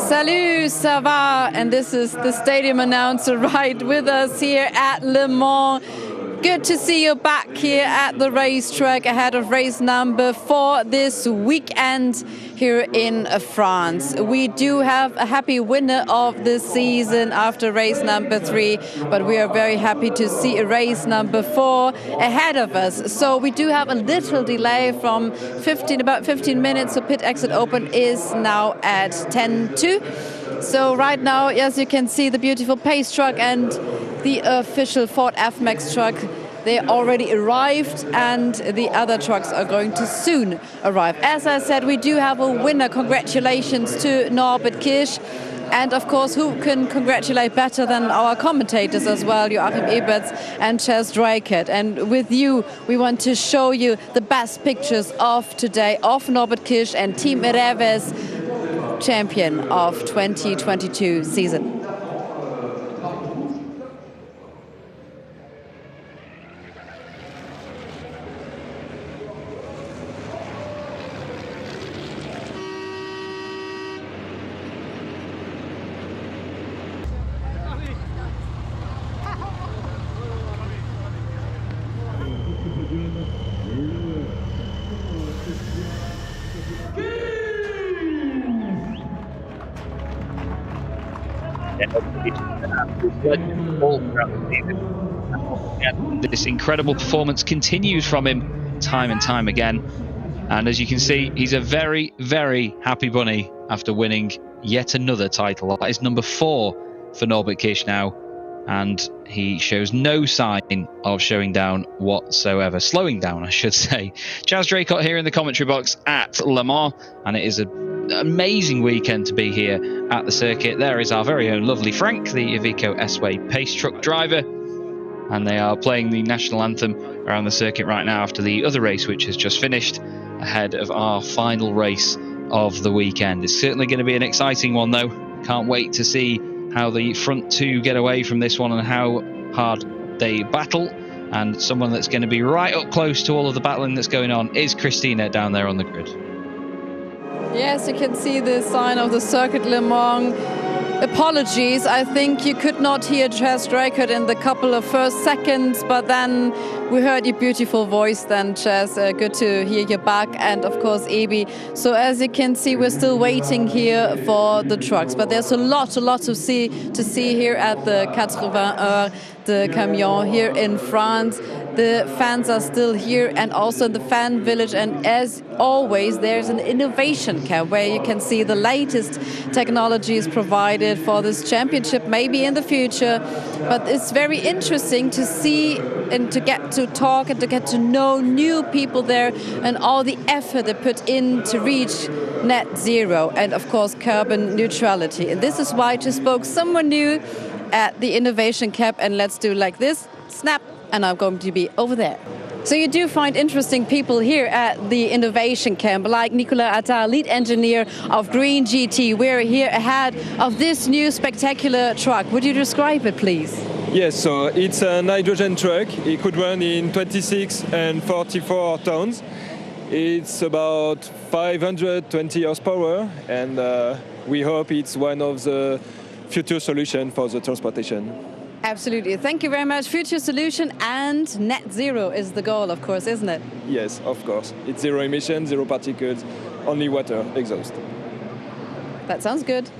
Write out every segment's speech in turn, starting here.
Salut, ça va? And this is the stadium announcer right with us here at Le Mans. Good to see you back here at the racetrack ahead of race number 4 this weekend here in France. We do have a happy winner of the season after race number 3, but we are very happy to see race number 4 ahead of us. So we do have a little delay from about 15 minutes. So pit exit open is now at 10:02. So right now, as you can see, the beautiful pace truck and the official Ford F-Max truck, they already arrived, and the other trucks are going to soon arrive. As I said, we do have a winner. Congratulations to Norbert Kirsch. And of course, who can congratulate better than our commentators as well, Joachim Eberts and Chas Drakert. And with you, we want to show you the best pictures of today of Norbert Kirsch and Team Reves, champion of 2022 season. This incredible performance continues from him time and time again, and as you can see, he's a very, very happy bunny after winning yet another title. That is number 4 for Norbert Kirsch now, and he shows no sign of slowing down, I should say. Chas Drakert here in the commentary box at Le Mans, and it is an amazing weekend to be here at the circuit. There is our very own lovely Frank, the Iveco S-Way pace truck driver, and they are playing the national anthem around the circuit right now after the other race, which has just finished, ahead of our final race of the weekend. It's certainly going to be an exciting one, though. Can't wait to see how the front two get away from this one and how hard they battle. And someone that's going to be right up close to all of the battling that's going on is Christina down there on the grid. Yes, you can see the sign of the Circuit Le Mans. Apologies, I think you could not hear Chas Drakert in the couple of first seconds, but then we heard your beautiful voice then, Chas. Good to hear you back, and of course Ebi. So as you can see, we're still waiting here for the trucks, but there's a lot to see here at the 80 Heures de Camion here in France. The fans are still here, and also in the fan village, and as always there's an innovation camp where you can see the latest technologies provided for this championship, maybe in the future. But it's very interesting to see and to get to talk and to get to know new people there, and all the effort they put in to reach net zero and of course carbon neutrality. And this is why I just spoke someone new at the innovation camp, and let's do like this, snap, and I'm going to be over there. So you do find interesting people here at the innovation camp, like Nicolas Attard, lead engineer of Green GT. We're here ahead of this new spectacular truck. Would you describe it, please? Yes, so it's a hydrogen truck. It could run in 26 and 44 tons. It's about 520 horsepower, and we hope it's one of the future solutions for the transportation. Absolutely. Thank you very much. Future solution, and net zero is the goal, of course, isn't it? Yes, of course. It's zero emissions, zero particles, only water exhaust. That sounds good.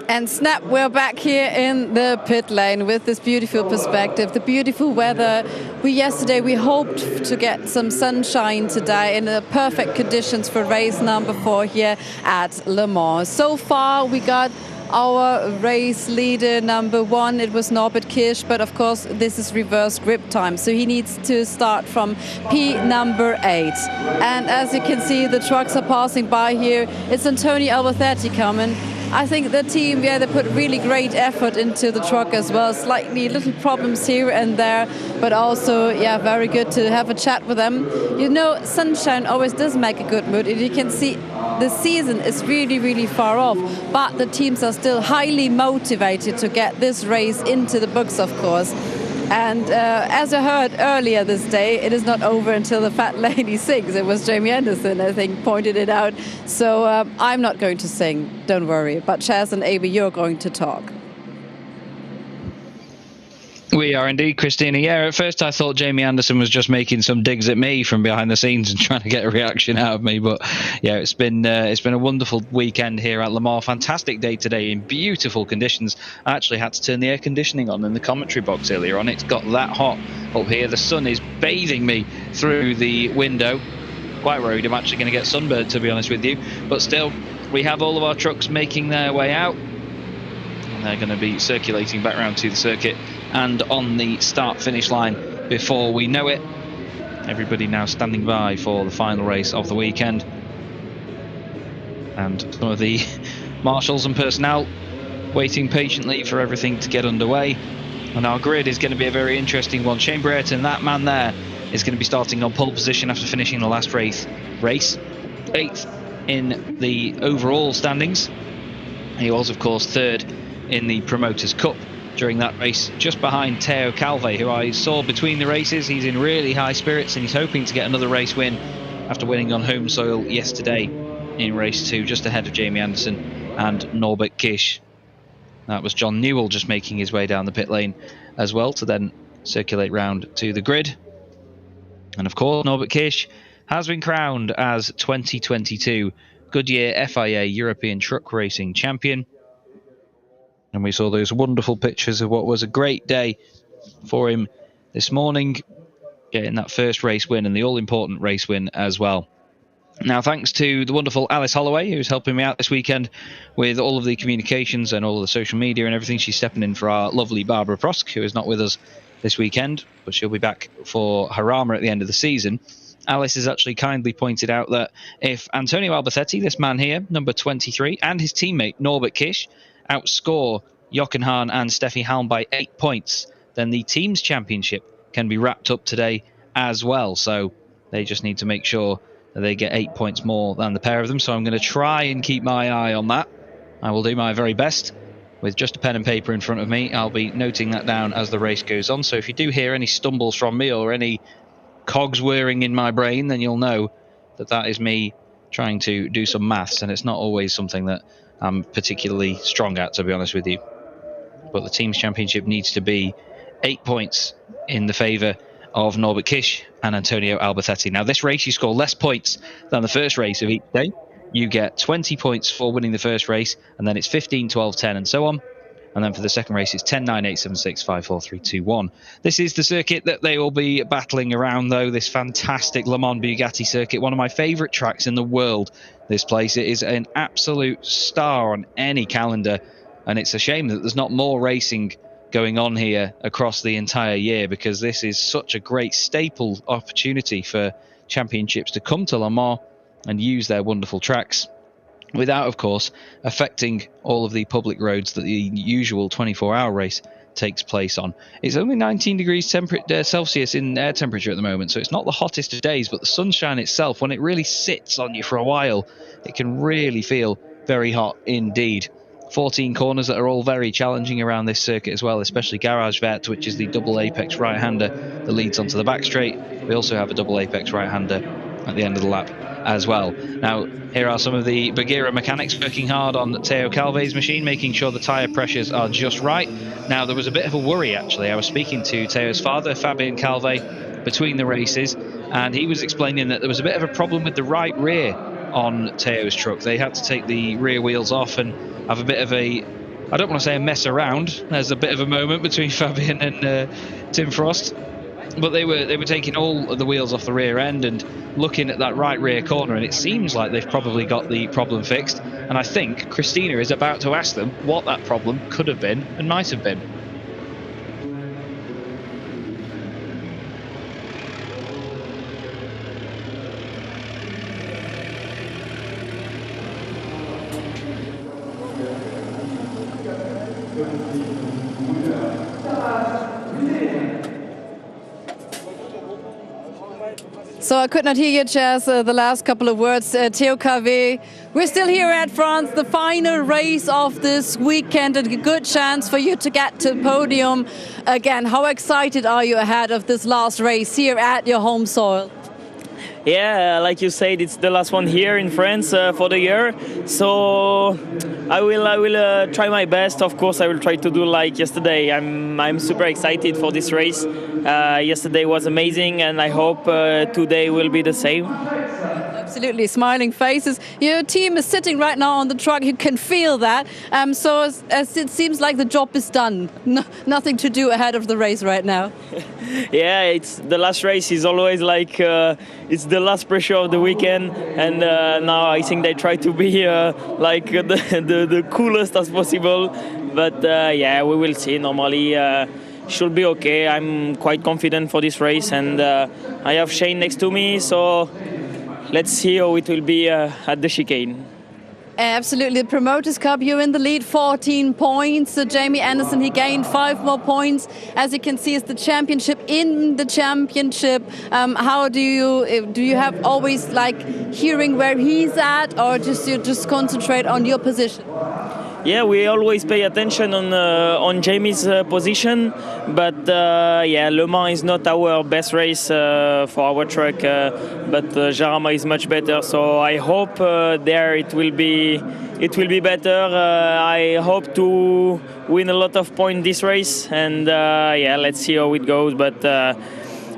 And snap, we're back here in the pit lane with this beautiful perspective, the beautiful weather. Yesterday we hoped to get some sunshine today in the perfect conditions for race number 4 here at Le Mans. So far we got our race leader number 1, it was Norbert Kirsch, but of course this is reverse grip time, so he needs to start from P number 8. And as you can see, the trucks are passing by here. It's Antonio Albuquerque coming. I think the team, they put really great effort into the truck as well. Slightly little problems here and there, but also, very good to have a chat with them. You know, sunshine always does make a good mood. And you can see the season is really, really far off, but the teams are still highly motivated to get this race into the books, of course. And as I heard earlier this day, it is not over until the fat lady sings. It was Jamie Anderson, I think, pointed it out. So I'm not going to sing, don't worry. But Chaz and Abe, you're going to talk. We are indeed, Christina. Yeah, at first I thought Jamie Anderson was just making some digs at me from behind the scenes and trying to get a reaction out of me. But yeah, it's been a wonderful weekend here at Le Mans. Fantastic day today in beautiful conditions. I actually had to turn the air conditioning on in the commentary box earlier on. It's got that hot up here. The sun is bathing me through the window. Quite worried I'm actually going to get sunburned, to be honest with you. But still, we have all of our trucks making their way out. And they're going to be circulating back around to the circuit and on the start-finish line before we know it. Everybody now standing by for the final race of the weekend. And some of the marshals and personnel waiting patiently for everything to get underway. And our grid is going to be a very interesting one. Shane Brereton, that man there, is going to be starting on pole position after finishing the last race. 8th in the overall standings. He was, of course, 3rd in the Promoters' Cup during that race, just behind Teo Calve, who I saw between the races. He's in really high spirits and he's hoping to get another race win after winning on home soil yesterday in race 2, just ahead of Jamie Anderson and Norbert Kish. That was John Newell just making his way down the pit lane as well to then circulate round to the grid. And of course, Norbert Kish has been crowned as 2022 Goodyear FIA European Truck Racing Champion. And we saw those wonderful pictures of what was a great day for him this morning, getting that first race win and the all-important race win as well. Now, thanks to the wonderful Alice Holloway, who's helping me out this weekend with all of the communications and all of the social media and everything. She's stepping in for our lovely Barbara Prosk, who is not with us this weekend, but she'll be back for Harama at the end of the season. Alice has actually kindly pointed out that if Antonio Alberthetti, this man here, number 23, and his teammate Norbert Kish outscore Jochen Hahn and Steffi Halm by 8 points, then the team's championship can be wrapped up today as well. So they just need to make sure that they get 8 points more than the pair of them. So I'm going to try and keep my eye on that. I will do my very best. With just a pen and paper in front of me, I'll be noting that down as the race goes on. So if you do hear any stumbles from me or any cogs whirring in my brain, then you'll know that that is me trying to do some maths, and it's not always something that I'm particularly strong at, to be honest with you. But the team's championship needs to be 8 points in the favour of Norbert Kish and Antonio Alberthetti. Now, this race, you score less points than the first race of each day. You get 20 points for winning the first race, and then it's 15, 12, 10, and so on. And then for the second race, it's 10, 9, 8, 7, 6, 5, 4, 3, 2, 1. This is the circuit that they will be battling around, though, this fantastic Le Mans Bugatti circuit, one of my favourite tracks in the world, this place. It is an absolute star on any calendar, and it's a shame that there's not more racing going on here across the entire year, because this is such a great staple opportunity for championships to come to Le Mans and use their wonderful tracks, without, of course, affecting all of the public roads that the usual 24-hour race takes place on. It's only 19 degrees Celsius in air temperature at the moment, so it's not the hottest of days, but the sunshine itself, when it really sits on you for a while, it can really feel very hot indeed. 14 corners that are all very challenging around this circuit as well, especially Garage Vet, which is the double apex right-hander that leads onto the back straight. We also have a double apex right-hander at the end of the lap as well. Now, here are some of the Bagheera mechanics working hard on Teo Calve's machine, making sure the tyre pressures are just right. Now, there was a bit of a worry, actually. I was speaking to Teo's father, Fabien Calve, between the races, and he was explaining that there was a bit of a problem with the right rear on Teo's truck. They had to take the rear wheels off and have a bit of a, I don't want to say a mess around. There's a bit of a moment between Fabien and Tim Frost. But they were taking all of the wheels off the rear end and looking at that right rear corner, and it seems like they've probably got the problem fixed. And I think Christina is about to ask them what that problem could have been and might have been. So I could not hear you, Chaz, the last couple of words. Theo Cavé, we're still here at France, the final race of this weekend, and a good chance for you to get to podium again. How excited are you ahead of this last race here at your home soil? Yeah, like you said, it's the last one here in France for the year. So I will try my best. Of course, I will try to do like yesterday. I'm super excited for this race. Yesterday was amazing, and I hope today will be the same. Absolutely, smiling faces. Your team is sitting right now on the truck. You can feel that. So as it seems like the job is done. Nothing to do ahead of the race right now. Yeah, it's the last race is always like it's the last pressure of the weekend, and now I think they try to be like the coolest as possible. But yeah, we will see. Normally, should be okay. I'm quite confident for this race, and I have Shane next to me, so let's see how it will be at the chicane. Absolutely. The Promoters Cup, you're in the lead, 14 points. So Jamie Anderson, he gained 5 more points. As you can see, it's the championship in the championship. How do you have always like hearing where he's at, or you just concentrate on your position? Yeah, we always pay attention on Jamie's position, but yeah, Le Mans is not our best race for our truck, but Jarama is much better. So I hope there it will be better. I hope to win a lot of points this race, and yeah, let's see how it goes. But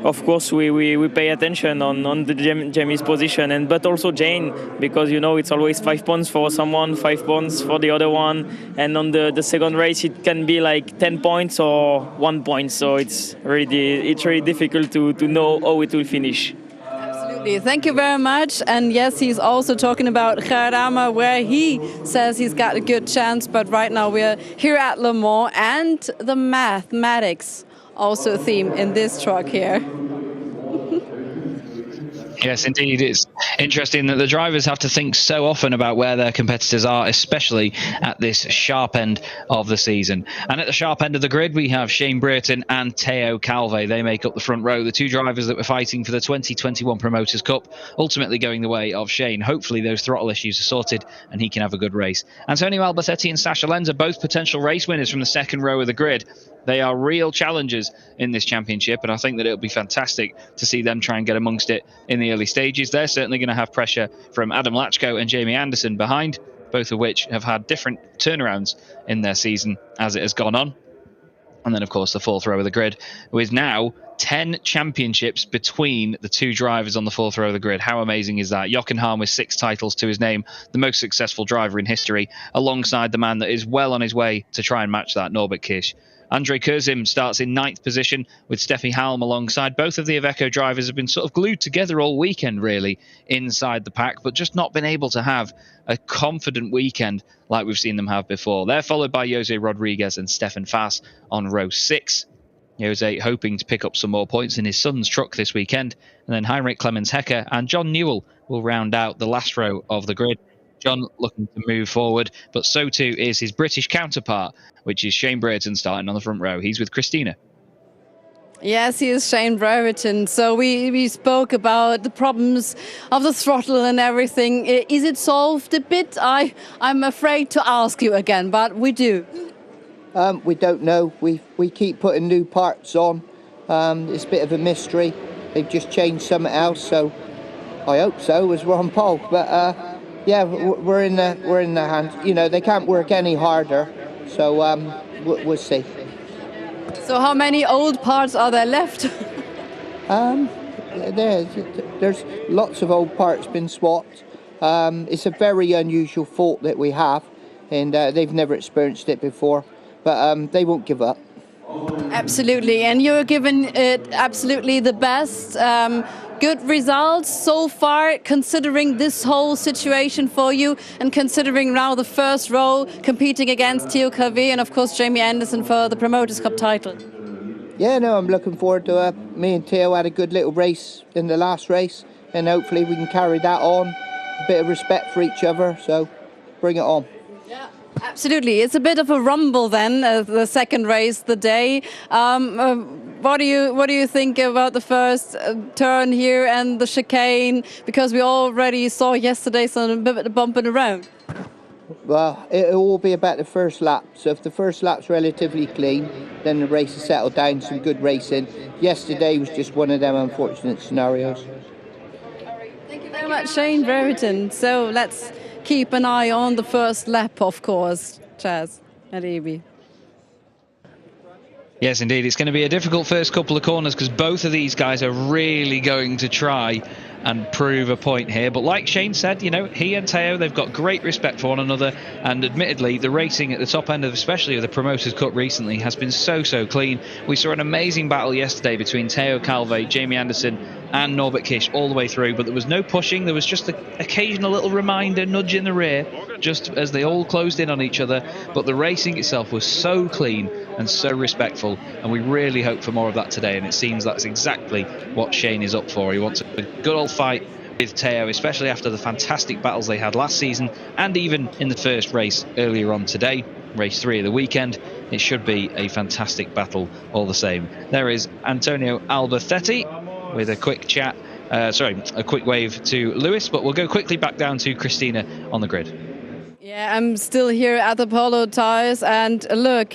of course, we pay attention on the Jamie's position, but also Jane, because you know it's always 5 points for someone, 5 points for the other one, and on the second race it can be like 10 points or 1 point. So it's really difficult to know how it will finish. Absolutely. Thank you very much. And yes, he's also talking about Jarama, where he says he's got a good chance. But right now we're here at Le Mans, and the mathematics also a theme in this truck here. Yes, indeed. It's interesting that the drivers have to think so often about where their competitors are, especially at this sharp end of the season. And at the sharp end of the grid, we have Shane Brereton and Theo Calvé. They make up the front row, the two drivers that were fighting for the 2021 Promoters Cup, ultimately going the way of Shane. Hopefully those throttle issues are sorted and he can have a good race. Antonio Albacete and Sasha Lenz are both potential race winners from the second row of the grid. They are real challengers in this championship, and I think that it'll be fantastic to see them try and get amongst it in the early stages. They're certainly going to have pressure from Adam Lachko and Jamie Anderson behind, both of which have had different turnarounds in their season as it has gone on. And then, of course, the fourth row of the grid, with now 10 championships between the two drivers on the fourth row of the grid. How amazing is that? Jochen Hahn with 6 titles to his name, the most successful driver in history, alongside the man that is well on his way to try and match that, Norbert Kirsch. Andre Kurzim starts in 9th position with Steffi Halm alongside. Both of the Iveco drivers have been sort of glued together all weekend, really, inside the pack, but just not been able to have a confident weekend like we've seen them have before. They're followed by Jose Rodriguez and Stefan Fass on row 6. Jose hoping to pick up some more points in his son's truck this weekend. And then Heinrich Clemens-Hecker and John Newell will round out the last row of the grid. John looking to move forward, but so too is his British counterpart, which is Shane Brereton starting on the front row. He's with Christina. Yes, he is Shane Brereton. So we spoke about the problems of the throttle and everything. Is it solved a bit? I'm afraid to ask you again, but we do. We don't know. We keep putting new parts on. It's a bit of a mystery. They've just changed something else, so I hope so, as Ron Paul. But yeah, we're in the hands. You know, they can't work any harder, so we'll see. So how many old parts are there left? There's lots of old parts been swapped. It's a very unusual fault that we have, and they've never experienced it before, but they won't give up. Absolutely, and you're giving it absolutely the best. Good results so far, considering this whole situation for you, and considering now the first row competing against Theo Cavé and of course Jamie Anderson for the Promoters Cup title. Yeah, no, I'm looking forward to it. Me and Theo had a good little race in the last race, and hopefully we can carry that on. A bit of respect for each other, so bring it on. Yeah, absolutely. It's a bit of a rumble then, the second race, the day. what do you think about the first turn here and the chicane? Because we already saw yesterday some bit of bumping around. Well, it'll all be about the first lap. So if the first lap's relatively clean, then the race will settle down, some good racing. Yesterday was just one of them unfortunate scenarios. Thank you very much, Shane Brereton. So let's keep an eye on the first lap, of course, Chaz and Evie. Yes, indeed. It's going to be a difficult first couple of corners because both of these guys are really going to try and prove a point here. But like Shane said, you know, he and Teo, they've got great respect for one another. And admittedly, the racing at the top end of, especially of the Promoters' Cup recently, has been so clean. We saw an amazing battle yesterday between Teo Calve, Jamie Anderson and Norbert Kish all the way through. But there was no pushing. There was just the occasional little reminder, nudge in the rear, just as they all closed in on each other. But the racing itself was so clean and so respectful, and we really hope for more of that today, and it seems that's exactly what Shane is up for. He wants a good old fight with Teo, especially after the fantastic battles they had last season and even in the first race earlier on today, race 3 of the weekend. It should be a fantastic battle all the same. There is Antonio Alberthetti with a quick chat, a quick wave to Lewis, but we'll go quickly back down to Christina on the grid. Yeah, I'm still here at the Polo Tires, and look,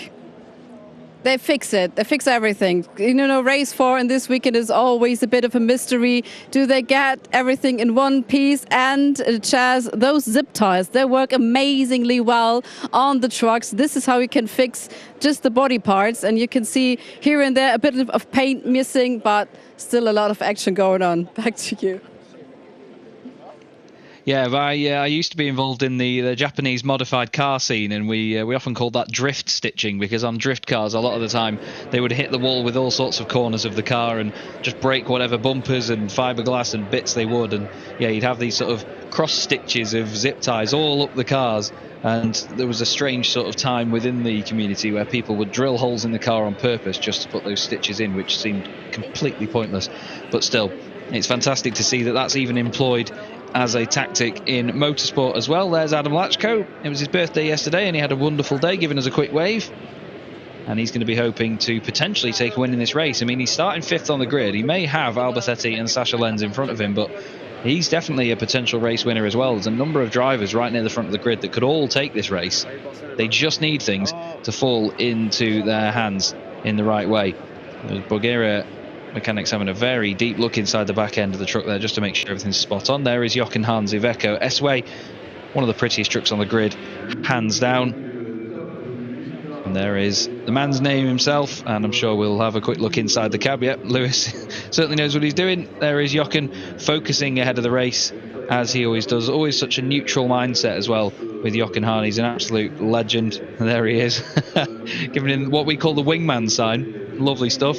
they fix it. They fix everything. You know, race 4 and this weekend is always a bit of a mystery. Do they get everything in one piece? And Chaz, those zip ties, they work amazingly well on the trucks. This is how you can fix just the body parts. And you can see here and there a bit of paint missing, but still a lot of action going on. Back to you. Yeah, I used to be involved in the Japanese modified car scene, and we often called that drift stitching, because on drift cars a lot of the time they would hit the wall with all sorts of corners of the car and just break whatever bumpers and fiberglass and bits they would, and yeah, you'd have these sort of cross stitches of zip ties all up the cars. And there was a strange sort of time within the community where people would drill holes in the car on purpose just to put those stitches in, which seemed completely pointless. But still, it's fantastic to see that that's even employed as a tactic in motorsport as well. There's Adam Lachko. It was his birthday yesterday and he had a wonderful day, giving us a quick wave. And he's going to be hoping to potentially take a win in this race. I mean, he's starting 5th on the grid. He may have Alberthetti and Sasha Lenz in front of him, but he's definitely a potential race winner as well. There's a number of drivers right near the front of the grid that could all take this race. They just need things to fall into their hands in the right way. The Bulgaria mechanics having a very deep look inside the back end of the truck there just to make sure everything's spot on. There is Jochen Hans Iveco S-Way, one of the prettiest trucks on the grid, hands down. And there is the man's name himself, and I'm sure we'll have a quick look inside the cab. Yep, Lewis certainly knows what he's doing. There is Jochen, focusing ahead of the race, as he always does. Always such a neutral mindset as well with Jochen Hahn. He's an absolute legend. And there he is, giving him what we call the wingman sign. Lovely stuff.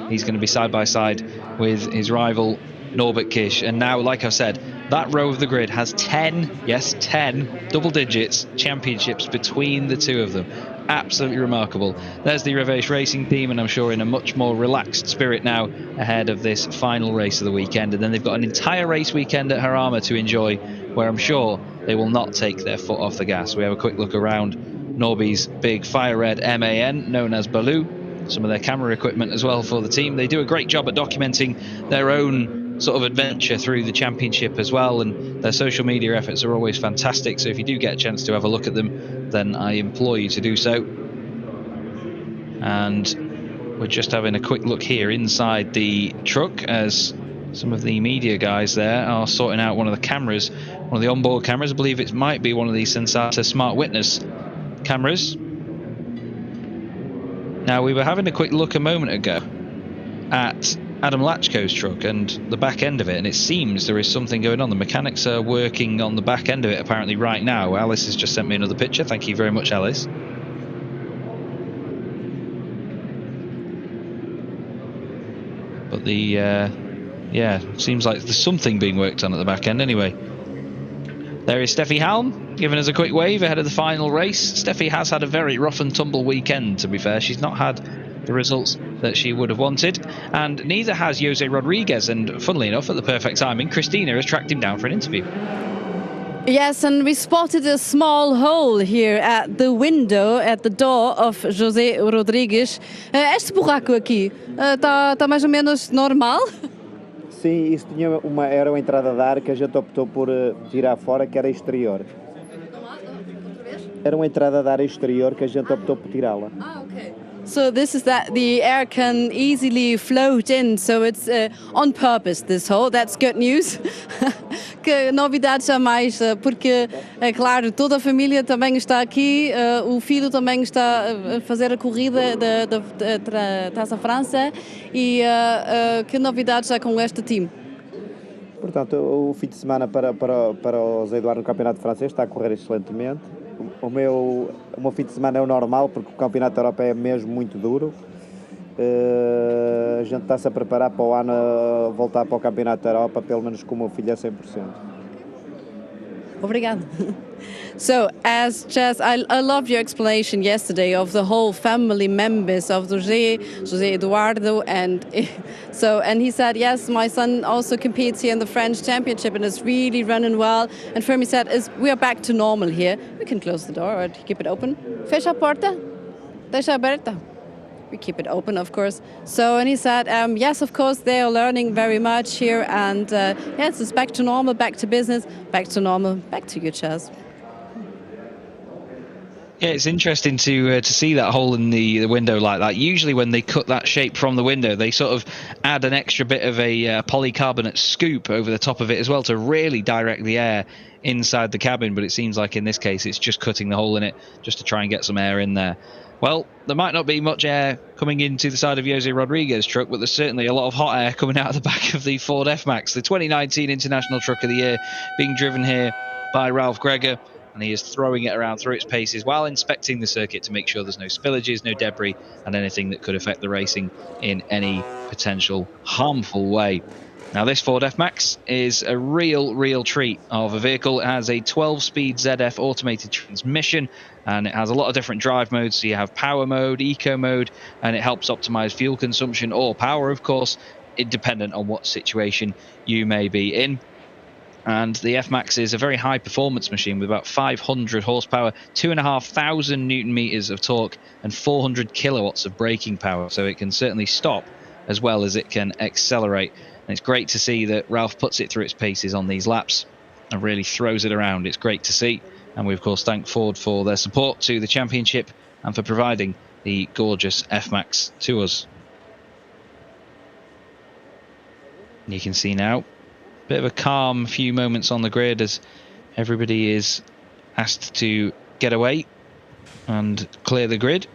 He's going to be side by side with his rival Norbert Kish. And now, like I said, that row of the grid has 10, yes, 10 double digits championships between the two of them. Absolutely remarkable. There's the Reveche Racing team, and I'm sure in a much more relaxed spirit now ahead of this final race of the weekend. And then they've got an entire race weekend at Harama to enjoy, where I'm sure they will not take their foot off the gas. We have a quick look around Norby's big fire red MAN, known as Baloo. Some of their camera equipment as well for the team. They do a great job at documenting their own sort of adventure through the championship as well, and their social media efforts are always fantastic. So if you do get a chance to have a look at them, then I implore you to do so. And we're just having a quick look here inside the truck as some of the media guys there are sorting out one of the cameras, one of the onboard cameras. I believe it might be one of the Sensata Smart Witness cameras. Now, we were having a quick look a moment ago at Adam Lachko's truck and the back end of it, and it seems there is something going on. The mechanics are working on the back end of it apparently right now. Alice has just sent me another picture. Thank you very much, Alice. But seems like there's something being worked on at the back end anyway. There is Steffi Halm giving us a quick wave ahead of the final race. Steffi has had a very rough and tumble weekend, to be fair. She's not had the results that she would have wanted, and neither has Jose Rodriguez. And funnily enough, at the perfect timing, Christina has tracked him down for an interview. Yes, and we spotted a small hole here at the window, at the door of José Rodrigues. Este buraco aqui está mais ou menos normal? Sim, isso era uma entrada de ar que a gente optou por tirar fora, que era exterior. Era uma entrada de ar exterior que a gente optou por tirá-la. Okay. So this is that the air can easily float in, so it's on purpose, this hole. That's good news. Que novidade jamais, porque, é claro, toda a família também está aqui, o filho também está a fazer a corrida da Taça França e que novidade já com este time? Portanto, o fim de semana para os Eduardo no Campeonato Francês está a correr excelentemente. O meu fim de semana é o normal, porque o Campeonato Europeu é mesmo muito duro. A gente está-se a preparar para o ano voltar para o Campeonato da Europa, pelo menos com o meu filho a 100%. Obrigado. So, as just, I loved your explanation yesterday of the whole family members of José Eduardo, and he said, yes, my son also competes here in the French Championship and is really running well. And Fermi said, we are back to normal here. We can close the door or keep it open. Fecha a porta, deixa aberta. We keep it open, of course. So, and he said, yes, of course, they are learning very much here, and yes, it's back to normal, back to business, back to normal, back to your chairs. Yeah, it's interesting to see that hole in the window like that. Usually when they cut that shape from the window, they sort of add an extra bit of a polycarbonate scoop over the top of it as well to really direct the air inside the cabin. But it seems like in this case, it's just cutting the hole in it just to try and get some air in there. Well, there might not be much air coming into the side of José Rodrigues' truck, but there's certainly a lot of hot air coming out of the back of the Ford F-Max, the 2019 International Truck of the Year, being driven here by Ralph Greger, and he is throwing it around through its paces while inspecting the circuit to make sure there's no spillages, no debris, and anything that could affect the racing in any potential harmful way. Now, this Ford F-Max is a real treat of a vehicle. It has a 12-speed ZF automated transmission, and it has a lot of different drive modes. So you have power mode, eco mode, and it helps optimize fuel consumption or power, of course, dependent on what situation you may be in. And the F-Max is a very high performance machine with about 500 horsepower, 2,500 Newton meters of torque, and 400 kilowatts of braking power. So it can certainly stop as well as it can accelerate. And it's great to see that Ralph puts it through its paces on these laps and really throws it around. It's great to see. And we, of course, thank Ford for their support to the championship and for providing the gorgeous F-Max to us. And you can see now, bit of a calm few moments on the grid as everybody is asked to get away and clear the grid.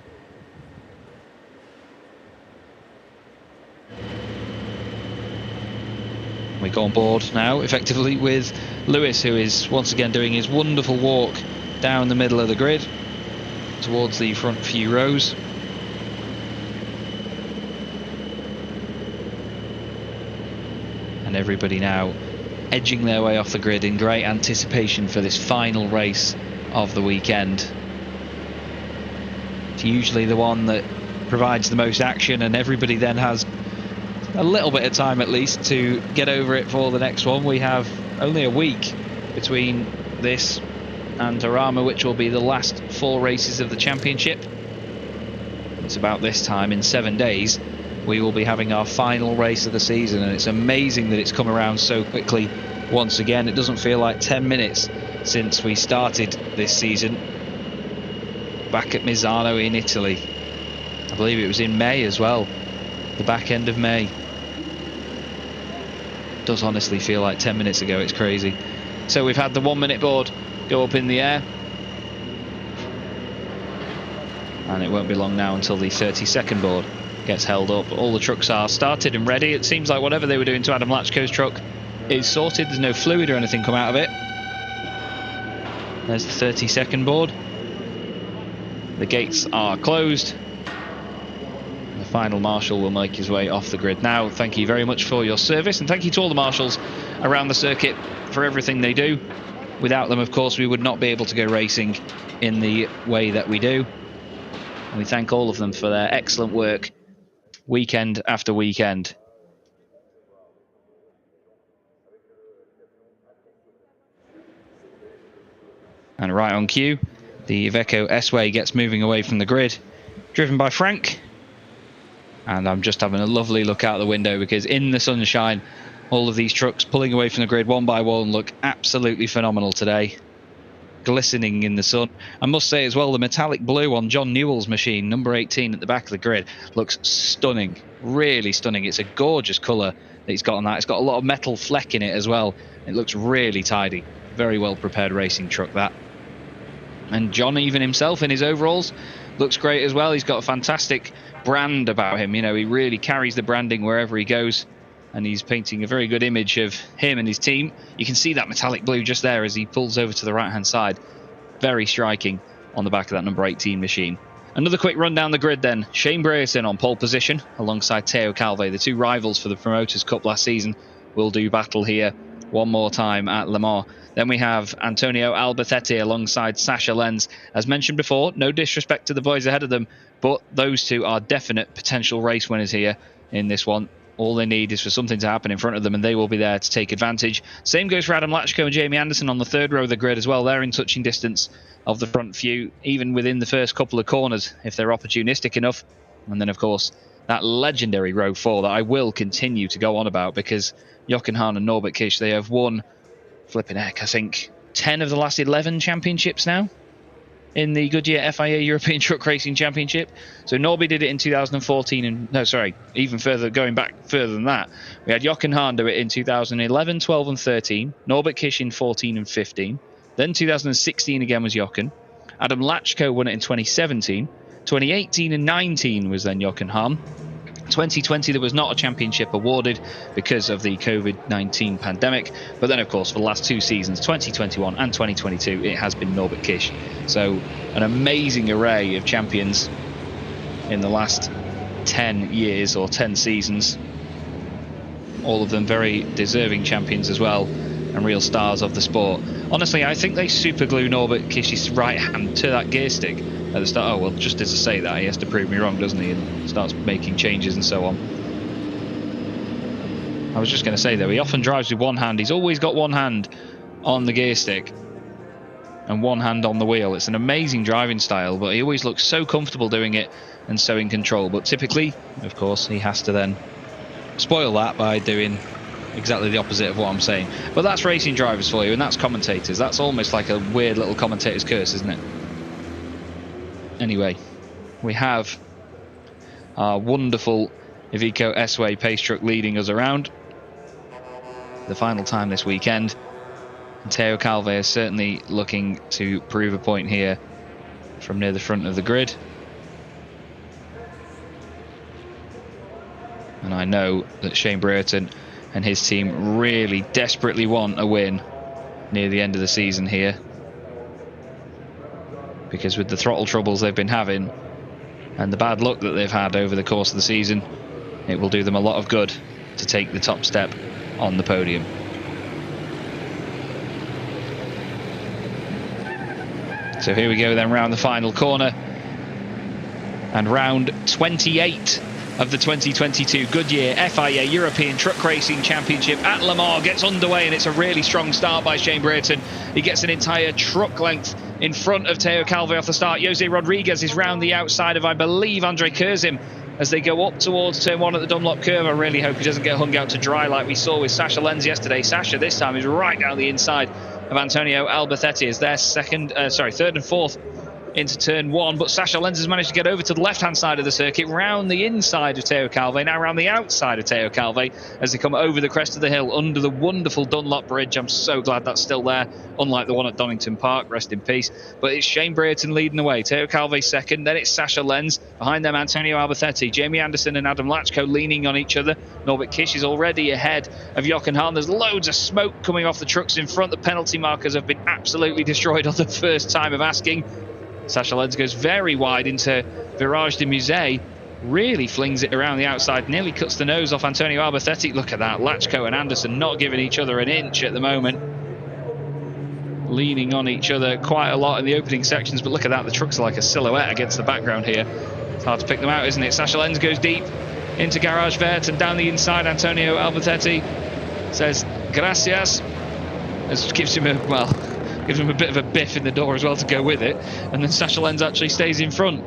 We go on board now effectively with Lewis, who is once again doing his wonderful walk down the middle of the grid towards the front few rows. And everybody now edging their way off the grid in great anticipation for this final race of the weekend. It's usually the one that provides the most action, and everybody then has a little bit of time at least to get over it for the next one. We have only a week between this and Jarama, which will be the last 4 races of the championship. It's about this time in 7 days we will be having our final race of the season, and it's amazing that it's come around so quickly once again. It doesn't feel like 10 minutes since we started this season back at Misano in Italy. I believe it was in May as well, the back end of May. Does honestly feel like 10 minutes ago. It's crazy. So we've had the 1 minute board go up in the air, and it won't be long now until the 30-second board gets held up. All the trucks are started and ready. It seems like whatever they were doing to Adam Latchko's truck is sorted. There's no fluid or anything come out of it. There's the 30-second board. The gates are closed. The final marshal will make his way off the grid now. Thank you very much for your service, and thank you to all the marshals around the circuit for everything they do. Without them, of course, we would not be able to go racing in the way that we do. And we thank all of them for their excellent work weekend after weekend. And right on cue, the Iveco S-Way gets moving away from the grid, driven by Frank. And I'm just having a lovely look out the window because in the sunshine, all of these trucks pulling away from the grid one by one look absolutely phenomenal today. Glistening in the sun. I must say as well, the metallic blue on John Newell's machine, number 18 at the back of the grid, looks stunning, really stunning. It's a gorgeous colour that he's got on that. It's got a lot of metal fleck in it as well. It looks really tidy. Very well prepared racing truck, that. And John, even himself in his overalls, looks great as well. He's got a fantastic brand about him. You know, he really carries the branding wherever he goes. And he's painting a very good image of him and his team. You can see that metallic blue just there as he pulls over to the right-hand side. Very striking on the back of that number 18 machine. Another quick run down the grid then. Shane Brereton on pole position alongside Teo Calvé. The two rivals for the Promoters Cup last season will do battle here one more time at Le Mans. Then we have Antonio Albacete alongside Sasha Lenz. As mentioned before, no disrespect to the boys ahead of them, but those two are definite potential race winners here in this one. All they need is for something to happen in front of them and they will be there to take advantage. Same goes for Adam Lachko and Jamie Anderson on the third row of the grid as well. They're in touching distance of the front few, even within the first couple of corners, if they're opportunistic enough. And then, of course, that legendary row 4 that I will continue to go on about because Jochen Hahn and Norbert Kish, they have won, flipping heck, I think 10 of the last 11 championships now in the Goodyear FIA European Truck Racing Championship. So Norby did it in 2014 and no, sorry, even further, going back further than that. We had Jochen Hahn do it in 2011, 12 and 13. Norbert Kish in 14 and 15. Then 2016 again was Jochen. Adam Lachko won it in 2017. 2018 and 19 was then Jochen Hahn. 2020 there was not a championship awarded because of the COVID-19 pandemic, but then of course for the last two seasons, 2021 and 2022, it has been Norbert Kish. So an amazing array of champions in the last 10 years or 10 seasons, all of them very deserving champions as well and real stars of the sport. Honestly, I think they super glue Norbert Kish's right hand to that gear stick at the start. Oh well, just as I say that, he has to prove me wrong, doesn't he, and starts making changes and so on. I was just going to say though, he often drives with one hand. He's always got one hand on the gear stick and one hand on the wheel. It's an amazing driving style, but he always looks so comfortable doing it and so in control. But typically, of course, he has to then spoil that by doing exactly the opposite of what I'm saying. But that's racing drivers for you, and that's commentators. That's almost like a weird little commentator's curse, isn't it? Anyway, we have our wonderful Iveco S-Way pace truck leading us around. The final time this weekend. And Teo Calvé is certainly looking to prove a point here from near the front of the grid. And I know that Shane Brereton and his team really desperately want a win near the end of the season here, because with the throttle troubles they've been having and the bad luck that they've had over the course of the season, it will do them a lot of good to take the top step on the podium. So here we go then, round the final corner, and round 28 of the 2022 Goodyear FIA European Truck Racing Championship at Le Mans gets underway, and it's a really strong start by Shane Brereton. He gets an entire truck length in front of Teo Calvé off the start. Jose Rodriguez is round the outside of, I believe, Andre Kurzim as they go up towards turn 1 at the Dunlop curve. I really hope he doesn't get hung out to dry like we saw with Sasha Lenz yesterday. Sasha this time is right down the inside of Antonio Albacete as their third and fourth into turn 1, but Sasha Lenz has managed to get over to the left-hand side of the circuit, round the inside of Teo Calvé, now round the outside of Teo Calvé as they come over the crest of the hill under the wonderful Dunlop Bridge. I'm so glad that's still there, unlike the one at Donington Park, rest in peace. But it's Shane Brereton leading the way, Teo Calvé second, then it's Sasha Lenz, behind them Antonio Albacete, Jamie Anderson and Adam Lachko leaning on each other. Norbert Kish is already ahead of Jochen Hahn. There's loads of smoke coming off the trucks in front. The penalty markers have been absolutely destroyed on the first time of asking. Sasha Lenz goes very wide into Virage de Musée, really flings it around the outside, nearly cuts the nose off Antonio Albacete. Look at that, Lachko and Anderson not giving each other an inch at the moment, leaning on each other quite a lot in the opening sections, but look at that, the trucks are like a silhouette against the background here. It's hard to pick them out, isn't it? Sasha Lenz goes deep into Garage Vert, and down the inside Antonio Albacete says gracias, as gives him a, well, gives him a bit of a biff in the door as well to go with it, and then Sasha Lenz actually stays in front.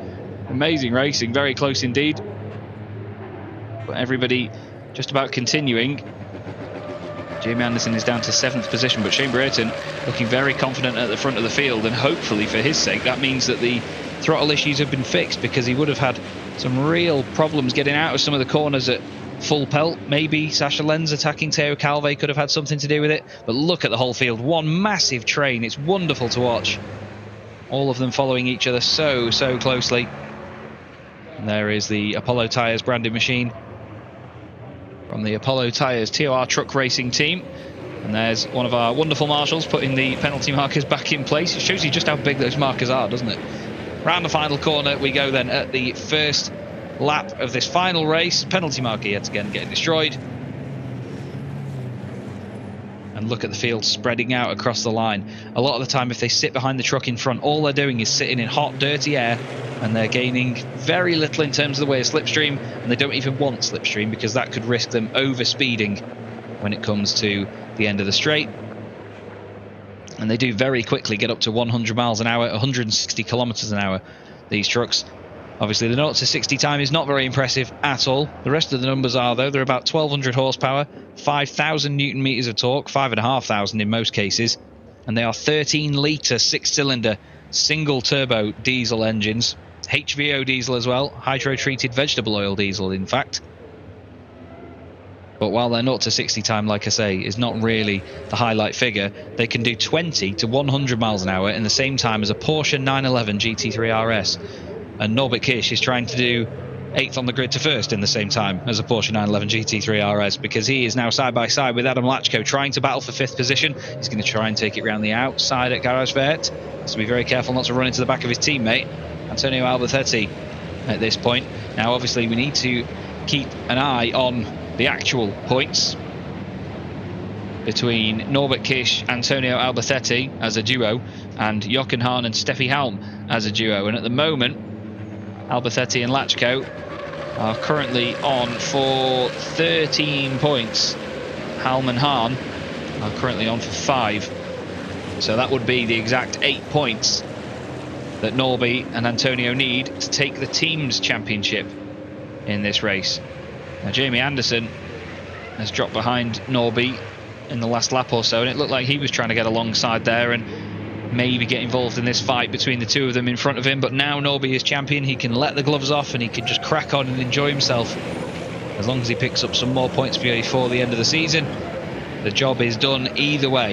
Amazing racing, very close indeed. But everybody just about continuing. Jamie Anderson is down to 7th position, but Shane Brayton looking very confident at the front of the field, and hopefully for his sake that means that the throttle issues have been fixed, because he would have had some real problems getting out of some of the corners at full pelt. Maybe Sasha Lenz attacking Teo Calve could have had something to do with it, but look at the whole field, one massive train. It's wonderful to watch, all of them following each other so closely. And there is the Apollo Tyres branded machine from the Apollo Tyres TOR truck racing team, and there's one of our wonderful marshals putting the penalty markers back in place. It shows you just how big those markers are, doesn't it? Round the final corner we go then at the first lap of this final race. Penalty marker yet again getting destroyed. And look at the field spreading out across the line. A lot of the time if they sit behind the truck in front, all they're doing is sitting in hot, dirty air, and they're gaining very little in terms of the way of slipstream, and they don't even want slipstream because that could risk them over speeding when it comes to the end of the straight. And they do very quickly get up to 100 miles an hour, 160 kilometers an hour, these trucks. Obviously the 0 to 60 time is not very impressive at all. The rest of the numbers are, though. They're about 1200 horsepower, 5000 newton meters of torque, 5500 in most cases, and they are 13 litre 6-cylinder single turbo diesel engines, HVO diesel as well, hydro treated vegetable oil diesel in fact. But while their 0 to 60 time, like I say, is not really the highlight figure, they can do 20 to 100 miles an hour in the same time as a Porsche 911 GT3 RS. And Norbert Kish is trying to do 8th on the grid to 1st in the same time as a Porsche 911 GT3 RS, because he is now side by side with Adam Lachko trying to battle for 5th position. He's going to try and take it round the outside at Garage Vert. Has to be very careful not to run into the back of his teammate, Antonio Albertetti, at this point. Now, obviously, we need to keep an eye on the actual points between Norbert Kish, Antonio Albertetti as a duo, and Jochen Hahn and Steffi Halm as a duo. And at the moment, Albertetti and Lachko are currently on for 13 points. Halm and Hahn are currently on for 5. So that would be the exact 8 points that Norby and Antonio need to take the team's championship in this race. Now, Jamie Anderson has dropped behind Norby in the last lap or so, and it looked like he was trying to get alongside there and maybe get involved in this fight between the two of them in front of him. But now Norby is champion, he can let the gloves off and he can just crack on and enjoy himself. As long as he picks up some more points before the end of the season, the job is done either way.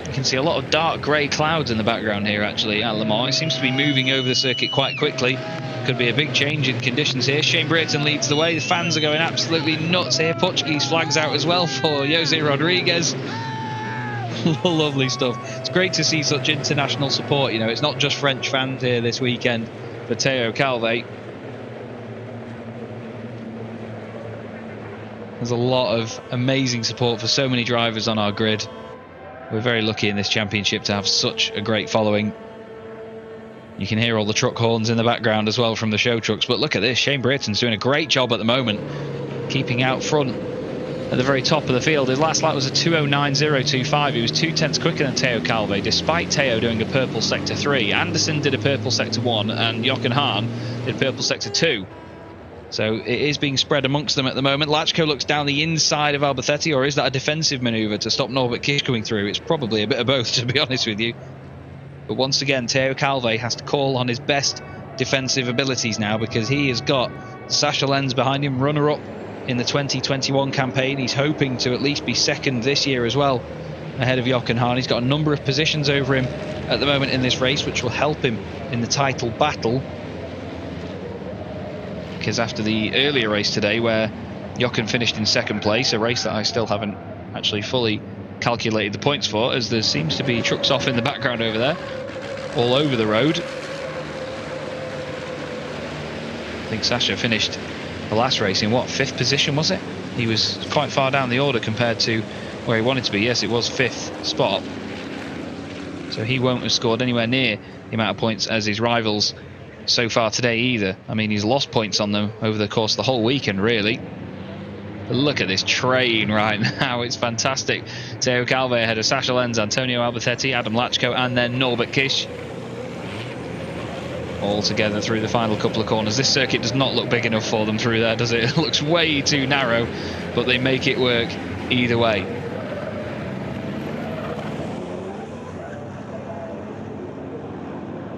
You can see a lot of dark grey clouds in the background here actually at Le Mans. It seems to be moving over the circuit quite quickly. Could be a big change in conditions here. Shane Brayton leads the way. The fans are going absolutely nuts here. Portuguese flags out as well for Jose Rodriguez. Lovely stuff. It's great to see such international support. You know, it's not just French fans here this weekend for Teo Calve. There's a lot of amazing support for so many drivers on our grid. We're very lucky in this championship to have such a great following. You can hear all the truck horns in the background as well from the show trucks. But look at this, Shane Brayton's doing a great job at the moment, keeping out front at the very top of the field. His last lap was a 2:09.025. He was 2 tenths quicker than Teo Calve, despite Teo doing a purple sector 3. Anderson did a purple sector 1 and Jochen Hahn did purple sector 2. So it is being spread amongst them at the moment. Lachko looks down the inside of Albertetti, or is that a defensive manoeuvre to stop Norbert Kish coming through? It's probably a bit of both, to be honest with you. But once again, Teo Calve has to call on his best defensive abilities now, because he has got Sasha Lenz behind him, runner-up in the 2021 campaign. He's hoping to at least be second this year as well, ahead of Jochen Hahn. He's got a number of positions over him at the moment in this race, which will help him in the title battle. Because after the earlier race today, where Jochen finished in second place, a race that I still haven't actually fully calculated the points for, as there seems to be trucks off in the background over there, all over the road. I think Sasha finished the last race in what, 5th position was it? He was quite far down the order compared to where he wanted to be. Yes, it was 5th spot. So he won't have scored anywhere near the amount of points as his rivals so far today either. I mean, he's lost points on them over the course of the whole weekend, really. Look at this train right now. It's fantastic. Teo Calvé ahead of Sasha Lenz, Antonio Albertetti, Adam Lachko, and then Norbert Kish. All together through the final couple of corners. This circuit does not look big enough for them through there, does it? It looks way too narrow, but they make it work either way.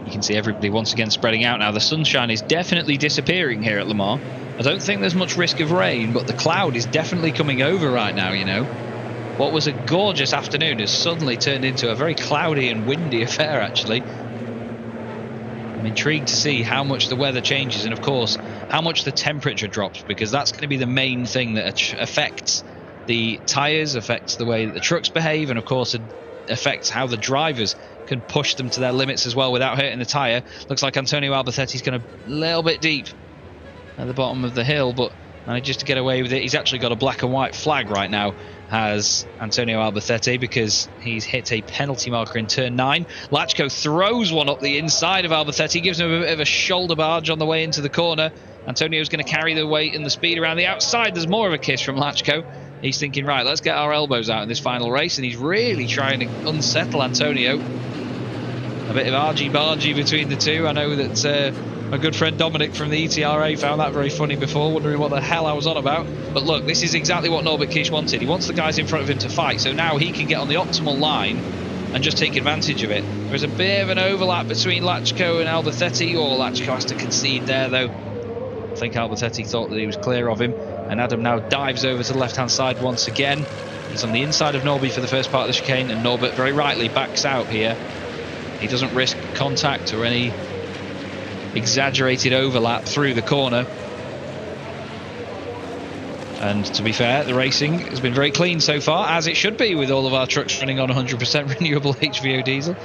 You can see everybody once again spreading out now. The sunshine is definitely disappearing here at Le Mans. I don't think there's much risk of rain, but the cloud is definitely coming over right now, you know. What was a gorgeous afternoon has suddenly turned into a very cloudy and windy affair, actually. I'm intrigued to see how much the weather changes and, of course, how much the temperature drops, because that's going to be the main thing that affects the tyres, affects the way that the trucks behave, and, of course, it affects how the drivers can push them to their limits as well without hurting the tyre. Looks like Antonio Albertetti's going a little bit deep at the bottom of the hill, but managed to get away with it. He's actually got a black and white flag right now, has Antonio Albertetti, because he's hit a penalty marker in turn 9. Lachko throws one up the inside of Albertetti, gives him a bit of a shoulder barge on the way into the corner. Antonio's going to carry the weight and the speed around the outside. There's more of a kiss from Lachko. He's thinking, right, let's get our elbows out in this final race, and he's really trying to unsettle Antonio. A bit of argy-bargy between the two. I know that my good friend Dominic from the ETRA found that very funny before, wondering what the hell I was on about. But look, this is exactly what Norbert Kish wanted. He wants the guys in front of him to fight, so now he can get on the optimal line and just take advantage of it. There's a bit of an overlap between Lachko and Albertetti, or Lachko has to concede there, though. I think Albertetti thought that he was clear of him, and Adam now dives over to the left-hand side once again. He's on the inside of Norby for the first part of the chicane, and Norbert very rightly backs out here. He doesn't risk contact or any exaggerated overlap through the corner. And to be fair, the racing has been very clean so far, as it should be with all of our trucks running on 100% renewable HVO diesel.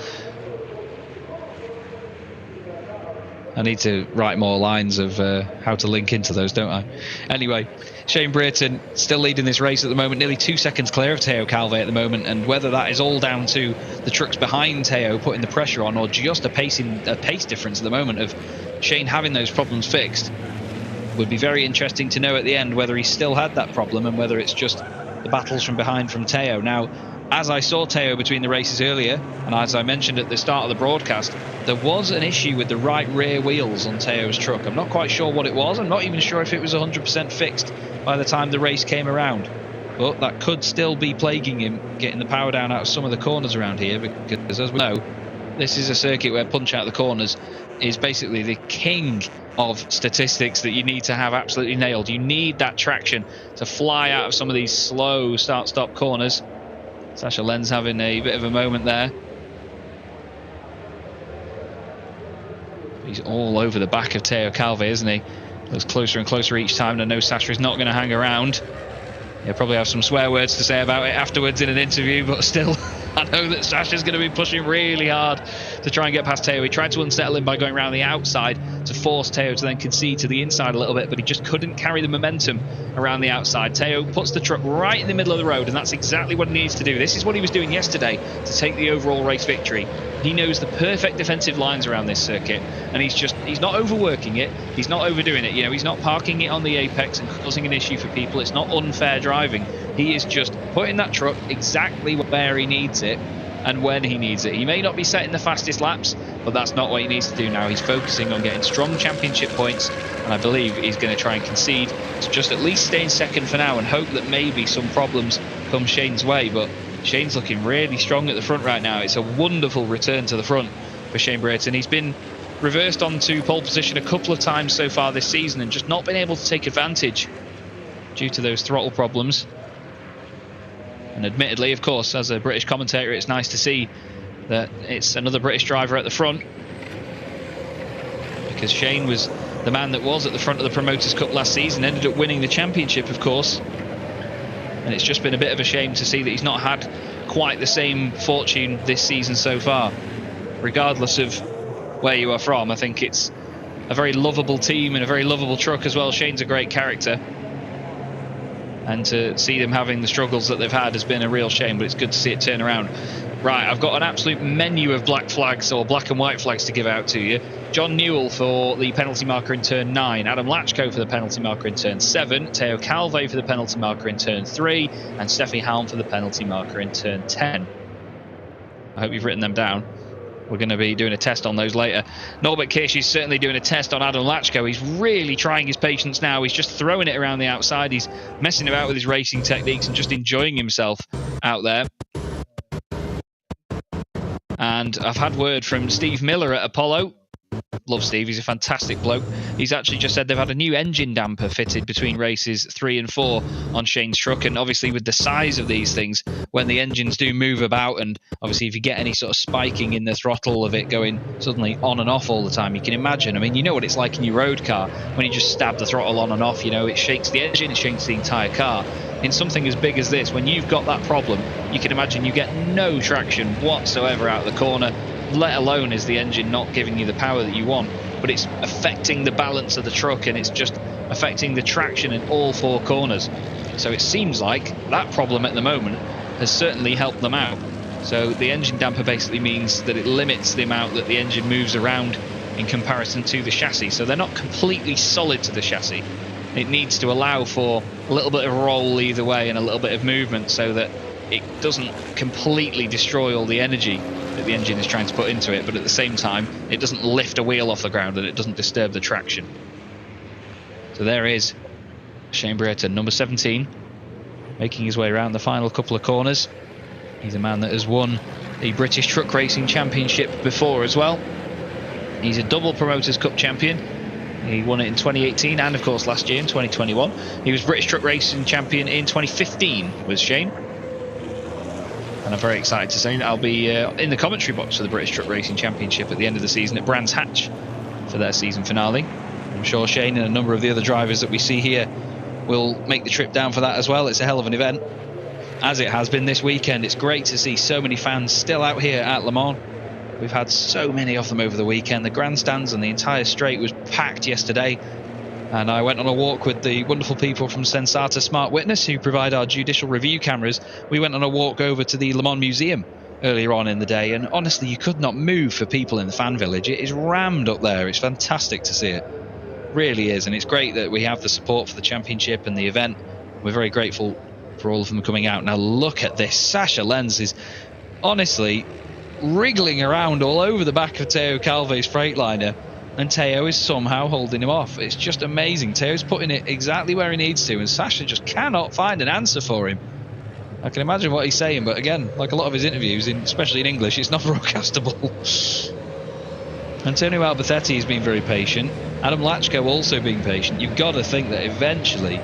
I need to write more lines of how to link into those, don't I? Anyway, Shane Brereton still leading this race at the moment, nearly 2 seconds clear of Teo Calvé at the moment, and whether that is all down to the trucks behind Teo putting the pressure on, or just a pace difference at the moment of Shane having those problems fixed, would be very interesting to know at the end whether he still had that problem and whether it's just the battles from behind from Teo. Now, as I saw Teo between the races earlier, and as I mentioned at the start of the broadcast, there was an issue with the right rear wheels on Teo's truck. I'm not quite sure what it was. I'm not even sure if it was 100% fixed by the time the race came around. But that could still be plaguing him, getting the power down out of some of the corners around here, because as we know, this is a circuit where punch out the corners is basically the king of statistics that you need to have absolutely nailed. You need that traction to fly out of some of these slow start-stop corners. Sasha Lenz having a bit of a moment there. He's all over the back of Teo Calvé, isn't he? Looks closer and closer each time, and I know Sasha is not going to hang around. He'll probably have some swear words to say about it afterwards in an interview, but still, I know that Sasha's going to be pushing really hard to try and get past Teo. He tried to unsettle him by going around the outside to force Teo to then concede to the inside a little bit, but he just couldn't carry the momentum around the outside. Teo puts the truck right in the middle of the road, and that's exactly what he needs to do. This is what he was doing yesterday to take the overall race victory. He knows the perfect defensive lines around this circuit, and he's not overworking it, he's not overdoing it, you know, he's not parking it on the apex and causing an issue for people. It's not unfair driving. He is just putting that truck exactly where he needs it and when he needs it. He may not be setting the fastest laps, but that's not what he needs to do now. He's focusing on getting strong championship points, and I believe he's going to try and concede to just at least stay in second for now and hope that maybe some problems come Shane's way. But Shane's looking really strong at the front right now. It's a wonderful return to the front for Shane Brereton. He's been reversed onto pole position a couple of times so far this season and just not been able to take advantage due to those throttle problems. And admittedly, of course, as a British commentator, it's nice to see that it's another British driver at the front, because Shane was the man that was at the front of the Promoters' Cup last season, ended up winning the championship, of course. And it's just been a bit of a shame to see that he's not had quite the same fortune this season so far. Regardless of where you are from, I think it's a very lovable team and a very lovable truck as well. Shane's a great character, and to see them having the struggles that they've had has been a real shame, but it's good to see it turn around. Right, I've got an absolute menu of black flags or black and white flags to give out to you. John Newell for the penalty marker in turn 9, Adam Lachko for the penalty marker in turn 7, Teo Calvé for the penalty marker in turn 3, and Steffi Halm for the penalty marker in turn 10. I hope you've written them down. We're going to be doing a test on those later. Norbert Kirsch is certainly doing a test on Adam Lachko. He's really trying his patience now. He's just throwing it around the outside. He's messing about with his racing techniques and just enjoying himself out there. And I've had word from Steve Miller at Apollo. Love Steve, he's a fantastic bloke. He's actually just said they've had a new engine damper fitted between races 3 and 4 on Shane's truck, and obviously with the size of these things, when the engines do move about, and obviously if you get any sort of spiking in the throttle of it going suddenly on and off all the time, you can imagine. I mean, you know what it's like in your road car when you just stab the throttle on and off, you know, it shakes the engine, it shakes the entire car. In something as big as this, when you've got that problem, you can imagine you get no traction whatsoever out of the corner, let alone is the engine not giving you the power that you want, but it's affecting the balance of the truck and it's just affecting the traction in all 4 corners. So it seems like that problem at the moment has certainly helped them out. So the engine damper basically means that it limits the amount that the engine moves around in comparison to the chassis. So they're not completely solid to the chassis. It needs to allow for a little bit of roll either way and a little bit of movement so that it doesn't completely destroy all the energy that the engine is trying to put into it, but at the same time it doesn't lift a wheel off the ground and it doesn't disturb the traction. So there is Shane Brereton, number 17, making his way around the final couple of corners. He's a man that has won the British Truck Racing Championship before as well. He's a double Promoters Cup champion. He won it in 2018 and of course last year in 2021. He was British Truck Racing champion in 2015 with Shane. And I'm very excited to say that I'll be in the commentary box for the British Truck Racing Championship at the end of the season at Brands Hatch for their season finale. I'm sure Shane and a number of the other drivers that we see here will make the trip down for that as well. It's a hell of an event, as it has been this weekend. It's great to see so many fans still out here at Le Mans. We've had so many of them over the weekend. The grandstands and the entire straight was packed yesterday. And I went on a walk with the wonderful people from Sensata Smart Witness who provide our judicial review cameras. We went on a walk over to the Le Mans Museum earlier on in the day, and honestly you could not move for people in the fan village. It is rammed up there. It's fantastic to see it. Really is, and it's great that we have the support for the championship and the event. We're very grateful for all of them coming out. Now look at this. Sasha Lenz is honestly wriggling around all over the back of Teo Calvé's Freightliner, and Teo is somehow holding him off. It's just amazing. Teo's putting it exactly where he needs to, and Sasha just cannot find an answer for him. I can imagine what he's saying, but again, like a lot of his interviews, especially in English, it's not broadcastable. Antonio Albertetti has been very patient. Adam Lachko also being patient. You've got to think that eventually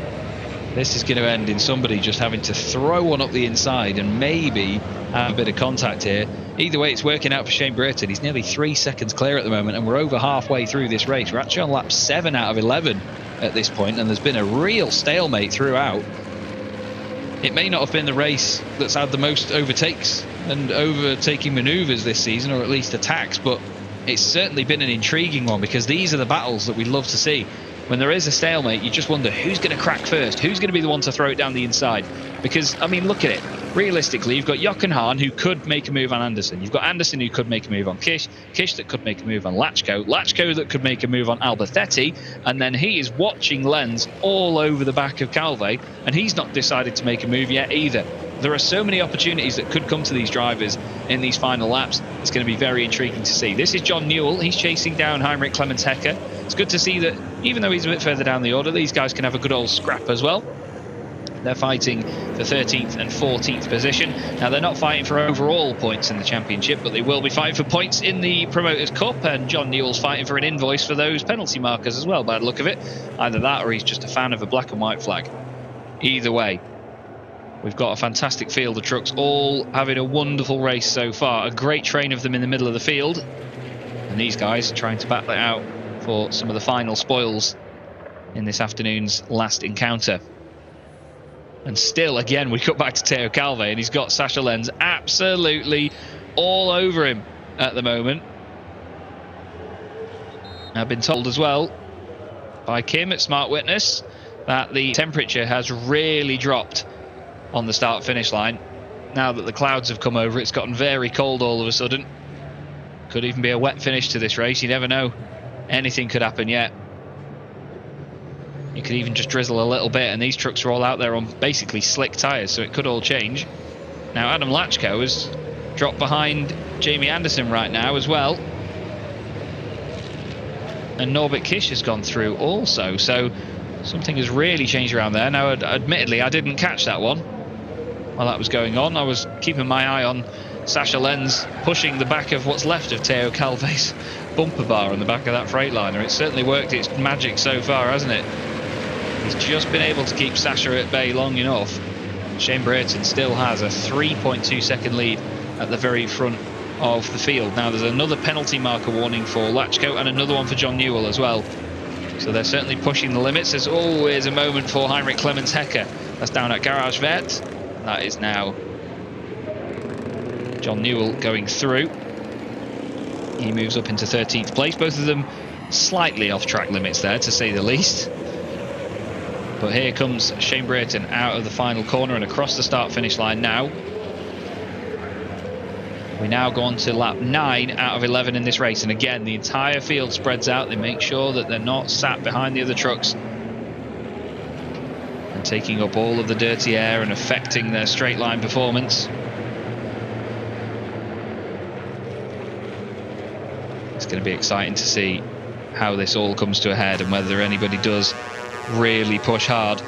this is going to end in somebody just having to throw one up the inside and maybe have a bit of contact here. Either way, it's working out for Shane Brereton. He's nearly 3 seconds clear at the moment, and we're over halfway through this race. We're actually on lap 7 out of 11 at this point, and there's been a real stalemate throughout. It may not have been the race that's had the most overtakes and overtaking manoeuvres this season, or at least attacks, but it's certainly been an intriguing one, because these are the battles that we love to see. When there is a stalemate, you just wonder who's going to crack first, who's going to be the one to throw it down the inside. Because, I mean, look at it. Realistically, you've got Jochen Hahn, who could make a move on Anderson. You've got Anderson, who could make a move on Kish that could make a move on Lachko that could make a move on Albertetti, and then he is watching Lenz all over the back of Calvé, and he's not decided to make a move yet either. There are so many opportunities that could come to these drivers in these final laps. It's going to be very intriguing to see. This is John Newell. He's chasing down Heinrich Clemens Hecker. It's good to see that even though he's a bit further down the order, these guys can have a good old scrap as well. They're fighting for 13th and 14th position. Now, they're not fighting for overall points in the championship, but they will be fighting for points in the Promoters' Cup, and John Newell's fighting for an invoice for those penalty markers as well, by the look of it. Either that or he's just a fan of a black and white flag. Either way, we've got a fantastic field of trucks, all having a wonderful race so far. A great train of them in the middle of the field, and these guys trying to battle it out for some of the final spoils in this afternoon's last encounter. And still, again, we cut back to Teo Calvé, and he's got Sasha Lenz absolutely all over him at the moment. I've been told as well by Kim at Smart Witness that the temperature has really dropped on the start-finish line. now that the clouds have come over. It's gotten very cold all of a sudden. Could even be a wet finish to this race. You never know. Anything could happen yet. You could even just drizzle a little bit, and these trucks are all out there on basically slick tyres, so it could all change. Now Adam Lachko has dropped behind Jamie Anderson right now as well. And Norbert Kish has gone through also, so something has really changed around there. Now, admittedly, I didn't catch that one while that was going on. I was keeping my eye on Sasha Lenz pushing the back of what's left of Teo Calve's bumper bar on the back of that Freightliner. It's certainly worked its magic so far, hasn't it? He's just been able to keep Sasha at bay long enough. Shane Brayton still has a 3.2 second lead at the very front of the field. Now there's another penalty marker warning for Lachko and another one for John Newell as well. So they're certainly pushing the limits. There's always a moment for Heinrich Clemens Hecker. That's down at Garage Vet. That is now John Newell going through. He moves up into 13th place. Both of them slightly off track limits there, to say the least. But here comes Shane Brayton out of the final corner and across the start-finish line now. We now go on to lap 9 out of 11 in this race, and again the entire field spreads out. They make sure that they're not sat behind the other trucks and taking up all of the dirty air and affecting their straight line performance. It's going to be exciting to see how this all comes to a head and whether anybody does really push hard.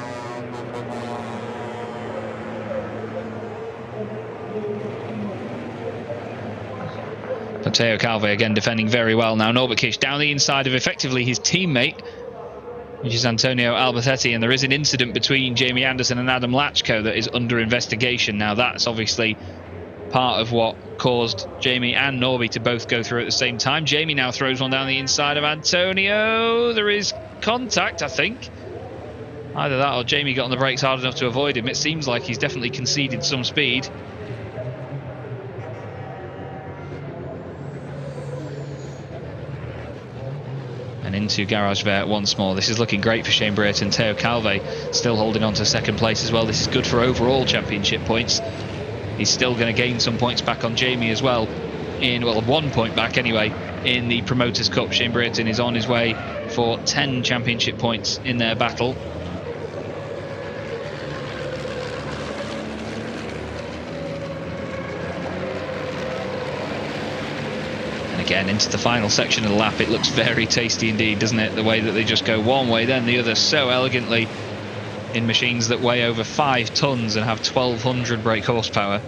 Teo Calve again defending very well now. Norbert Kish down the inside of effectively his teammate, which is Antonio Albertetti, and there is an incident between Jamie Anderson and Adam Lachko that is under investigation. Now that's obviously part of what caused Jamie and Norby to both go through at the same time. Jamie now throws one down the inside of Antonio. There is contact, I think. Either that or Jamie got on the brakes hard enough to avoid him. It seems like he's definitely conceded some speed. And into Garage Vert once more. This is looking great for Shane Brayton. Teo Calve still holding on to second place as well. This is good for overall championship points. He's still going to gain some points back on Jamie as well. Well, 1 point back anyway in the Promoters Cup. Shane Brayton is on his way for 10 championship points in their battle. Again, into the final section of the lap, it looks very tasty indeed, doesn't it? The way that they just go one way, then the other so elegantly in machines that weigh over 5 tons and have 1200 brake horsepower.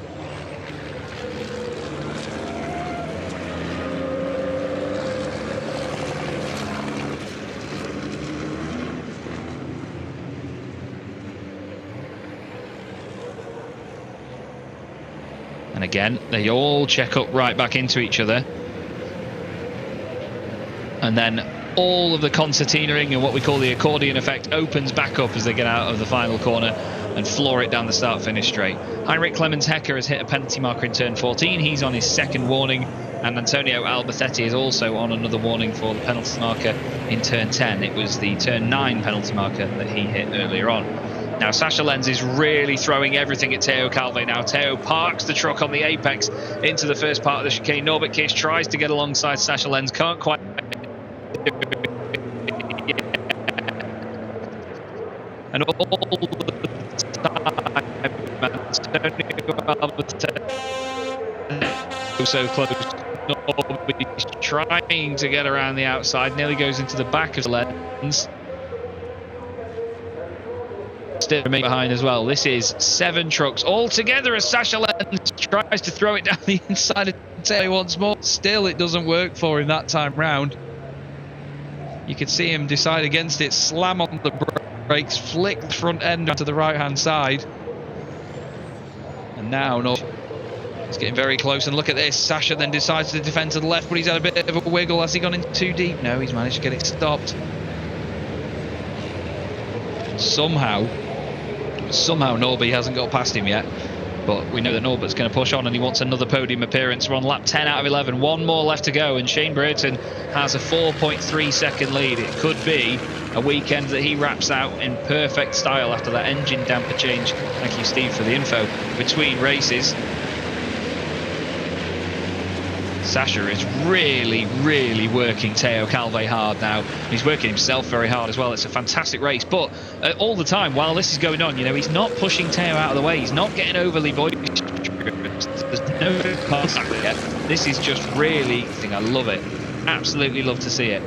And again, they all check up right back into each other. And then all of the concertinaing and what we call the accordion effect opens back up as they get out of the final corner and floor it down the start-finish straight. Heinrich Clemens Hecker has hit a penalty marker in turn 14. He's on his second warning, and Antonio Albertetti is also on another warning for the penalty marker in turn 10. It was the turn 9 penalty marker that he hit earlier on. Now Sasha Lenz is really throwing everything at Teo Calve now. Teo parks the truck on the apex into the first part of the chicane. Norbert Kish tries to get alongside Sasha Lenz, can't quite. And all the time, Antonio Albertetti so close. Nobody's trying to get around the outside, nearly goes into the back of the Lenz. Still remain behind as well. This is 7 trucks all together as Sasha Lenz tries to throw it down the inside of Teo once more. Still, it doesn't work for him that time round. You can see him decide against it, slam on the brakes, flick the front end to the right-hand side. And now he's getting very close, and look at this. Sasha then decides to defend to the left, but he's had a bit of a wiggle. Has he gone in too deep? No, he's managed to get it stopped. Somehow Norby hasn't got past him yet. But we know that Norbert's going to push on and he wants another podium appearance. We're on lap 10 out of 11. One more left to go, and Shane Brayton has a 4.3 second lead. It could be a weekend that he wraps out in perfect style after that engine damper change. Thank you, Steve, for the info between races. Sasha is really, really working Teo Calvé hard now. He's working himself very hard as well. It's a fantastic race, but all the time while this is going on, you know, he's not pushing Teo out of the way. He's not getting overly boisterous. There's no contact yet. This is just really, I love it. Absolutely love to see it.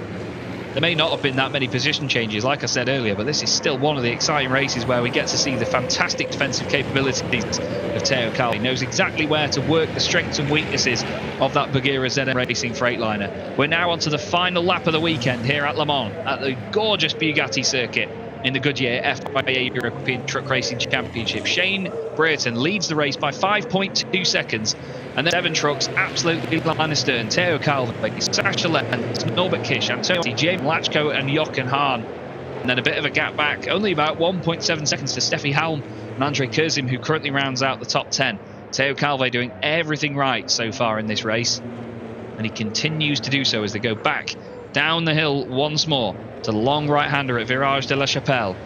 There may not have been that many position changes, like I said earlier, but this is still one of the exciting races where we get to see the fantastic defensive capabilities of Teo Calvé. He knows exactly where to work the strengths and weaknesses of that Bagheera ZM Racing Freightliner. We're now on to the final lap of the weekend here at Le Mans, at the gorgeous Bugatti circuit in the Goodyear FIA European Truck Racing Championship. Shane Brereton leads the race by 5.2 seconds, and then 7 trucks absolutely line astern. Teo Calvé, Sasha Lenz, Norbert Kish, Antonio, James Lachko and Jochen Hahn. And then a bit of a gap back, only about 1.7 seconds to Steffi Halm and Andre Kurzim, who currently rounds out the top 10. Teo Calvé doing everything right so far in this race, and he continues to do so as they go back down the hill once more to the long right-hander at Virage de la Chapelle.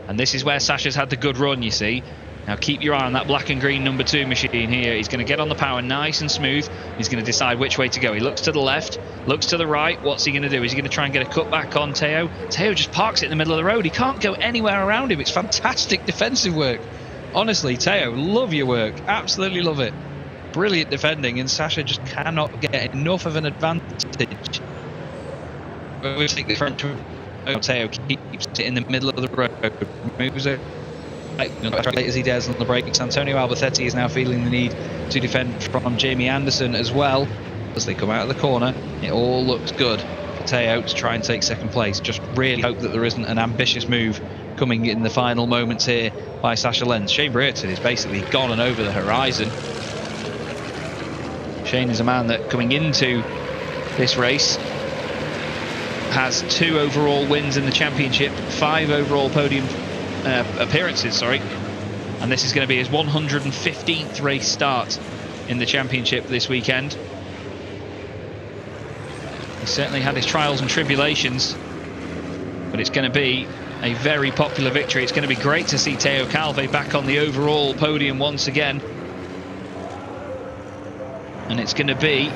And this is where Sasha's had the good run, you see. Now keep your eye on that black and green number 2 machine here. He's going to get on the power nice and smooth. He's going to decide which way to go. He looks to the left, looks to the right. What's he going to do? Is he going to try and get a cut back on Teo? Teo just parks it in the middle of the road. He can't go anywhere around him. It's fantastic defensive work. Honestly, Teo, love your work. Absolutely love it. Brilliant defending, and Sasha just cannot get enough of an advantage. We take the front. Teo keeps it in the middle of the road, moves it as he does on the brakes. Antonio Albertetti is now feeling the need to defend from Jamie Anderson as well as they come out of the corner. It all looks good for Teo to try and take second place. Just really hope that there isn't an ambitious move coming in the final moments here by Sasha Lenz. Shane Brereton is basically gone and over the horizon. Shane is a man that coming into this race has 2 overall wins in the championship, 5 overall podium appearances, and this is going to be his 115th race start in the championship this weekend. He certainly had his trials and tribulations, but it's going to be a very popular victory. It's going to be great to see Teo Calvé back on the overall podium once again, and it's going to be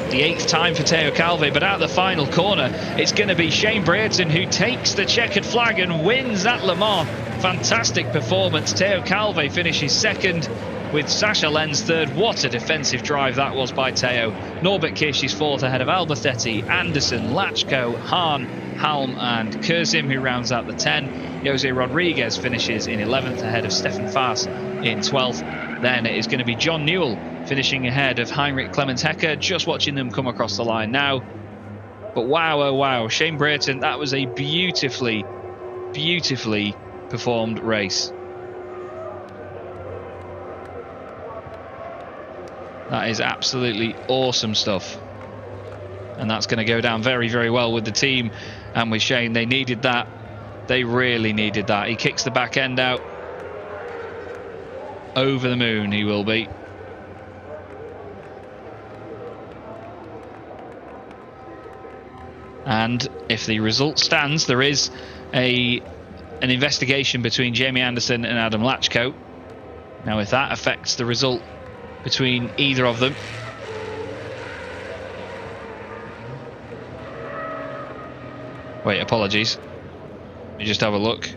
the 8th time for Teo Calvé, but at the final corner it's going to be Shane Brereton who takes the checkered flag and wins at Le Mans. Fantastic performance. Teo Calvé finishes 2nd with Sasha Lenz 3rd. What a defensive drive that was by Teo. Norbert Kish is 4th ahead of Albertetti, Anderson, Lachko, Hahn, Halm and Kurzim, who rounds out the 10. Jose Rodriguez finishes in 11th ahead of Stefan Faas in 12th. Then it is going to be John Newell finishing ahead of Heinrich Clemens-Hecker. Just watching them come across the line now. But wow, oh wow, Shane Brereton, that was a beautifully, beautifully performed race. That is absolutely awesome stuff. And that's going to go down very, very well with the team and with Shane. They needed that. They really needed that. He kicks the back end out. Over the moon he will be. And if the result stands, there is an investigation between Jamie Anderson and Adam Lachko. Now if that affects the result between either of them, wait, apologies, let me just have a look.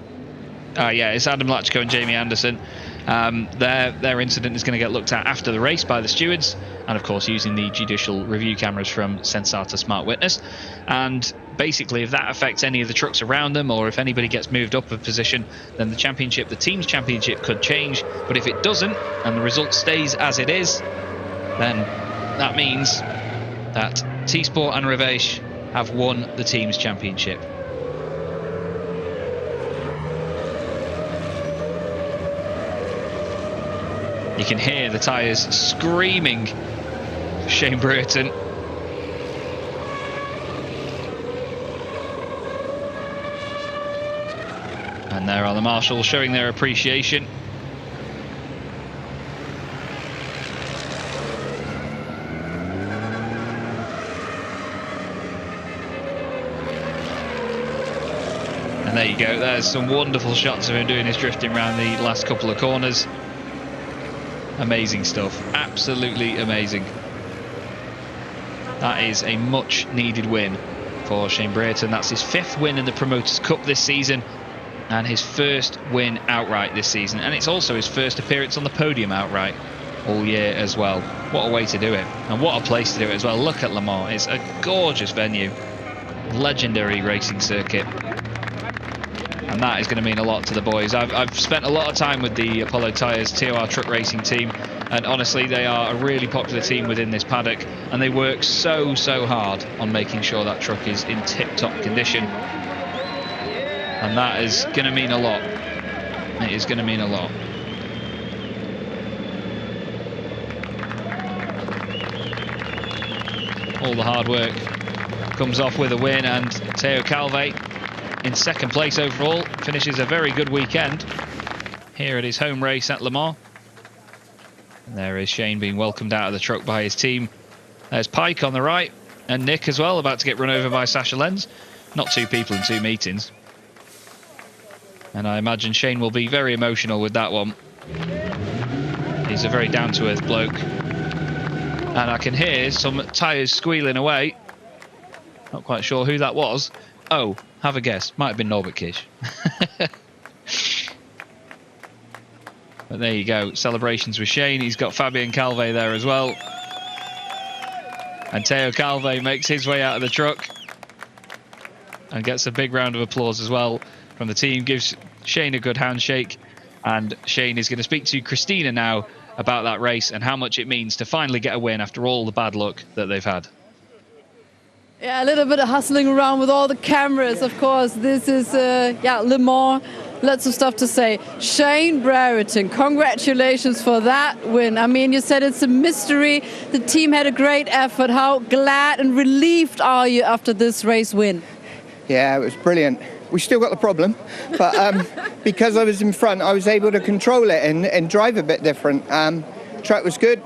Yeah, it's Adam Lachko and Jamie Anderson. Their incident is going to get looked at after the race by the stewards, and of course using the judicial review cameras from Sensata Smart Witness. And basically if that affects any of the trucks around them, or if anybody gets moved up a position, then the championship, the team's championship, could change. But if it doesn't and the result stays as it is, then that means that T-Sport and Reveish have won the team's championship. You can hear the tyres screaming for Shane Brereton. And there are the marshals showing their appreciation. And there you go, there's some wonderful shots of him doing his drifting around the last couple of corners. Amazing stuff. Absolutely amazing. That is a much needed win for Shane Brereton. That's his 5th win in the Promoters Cup this season and his 1st win outright this season. And it's also his 1st appearance on the podium outright all year as well. What a way to do it, and what a place to do it as well. Look at Le Mans. It's a gorgeous venue, legendary racing circuit, and that is going to mean a lot to the boys. I've spent a lot of time with the Apollo Tyres TOR truck racing team, and honestly they are a really popular team within this paddock, and they work so hard on making sure that truck is in tip-top condition, and that is going to mean a lot. It is going to mean a lot. All the hard work comes off with a win, and Teo Calvé in 2nd place overall finishes a very good weekend here at his home race at Le Mans. And there is Shane being welcomed out of the truck by his team. There's Pike on the right, and Nick as well, about to get run over by Sasha Lenz. Not 2 people in 2 meetings. And I imagine Shane will be very emotional with that one. He's a very down-to-earth bloke. And I can hear some tyres squealing away. Not quite sure who that was. Oh, have a guess. Might have been Norbert Kish. But there you go. Celebrations with Shane. He's got Fabien Calvé there as well. And Teo Calvé makes his way out of the truck and gets a big round of applause as well from the team. Gives Shane a good handshake. And Shane is going to speak to Christina now about that race and how much it means to finally get a win after all the bad luck that they've had. Yeah, a little bit of hustling around with all the cameras, of course. This is, Le Mans. Lots of stuff to say. Shane Brereton, congratulations for that win. I mean, you said it's a mystery. The team had a great effort. How glad and relieved are you after this race win? Yeah, it was brilliant. We still got the problem, but because I was in front, I was able to control it and drive a bit different. Track was good.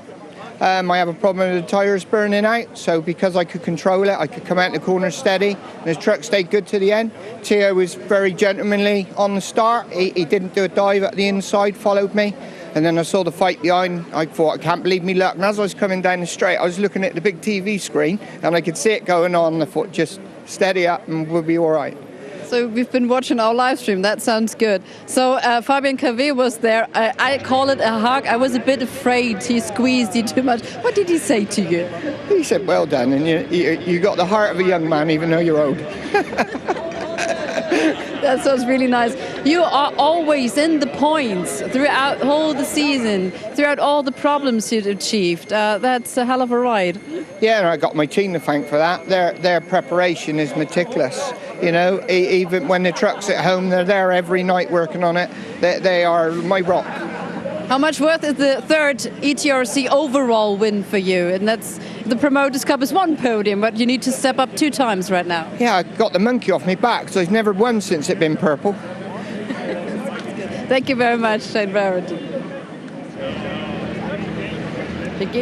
I have a problem with the tyres burning out, so because I could control it, I could come out the corner steady, and the truck stayed good to the end. Teo was very gentlemanly on the start. He didn't do a dive at the inside, followed me, and then I saw the fight behind. I thought, I can't believe me luck. And as I was coming down the straight, I was looking at the big TV screen, and I could see it going on. I thought, just steady up and we'll be all right. So we've been watching our live stream. That sounds good. So Fabien Calvé was there. I call it a hug. I was a bit afraid he squeezed you too much. What did he say to you? He said, well done, and you got the heart of a young man, even though you're old. That sounds really nice. You are always in the points throughout all the season, throughout all the problems you've achieved. That's a hell of a ride. Yeah, and I got my team to thank for that. Their preparation is meticulous. You know, even when the truck's at home, they're there every night working on it. They are my rock. How much worth is the 3rd ETRC overall win for you? And that's the Promoters Cup is 1 podium, but you need to step up 2 times right now. Yeah, I got the monkey off my back, so I've never won since it's been purple. Thank you very much, Shane Brereton.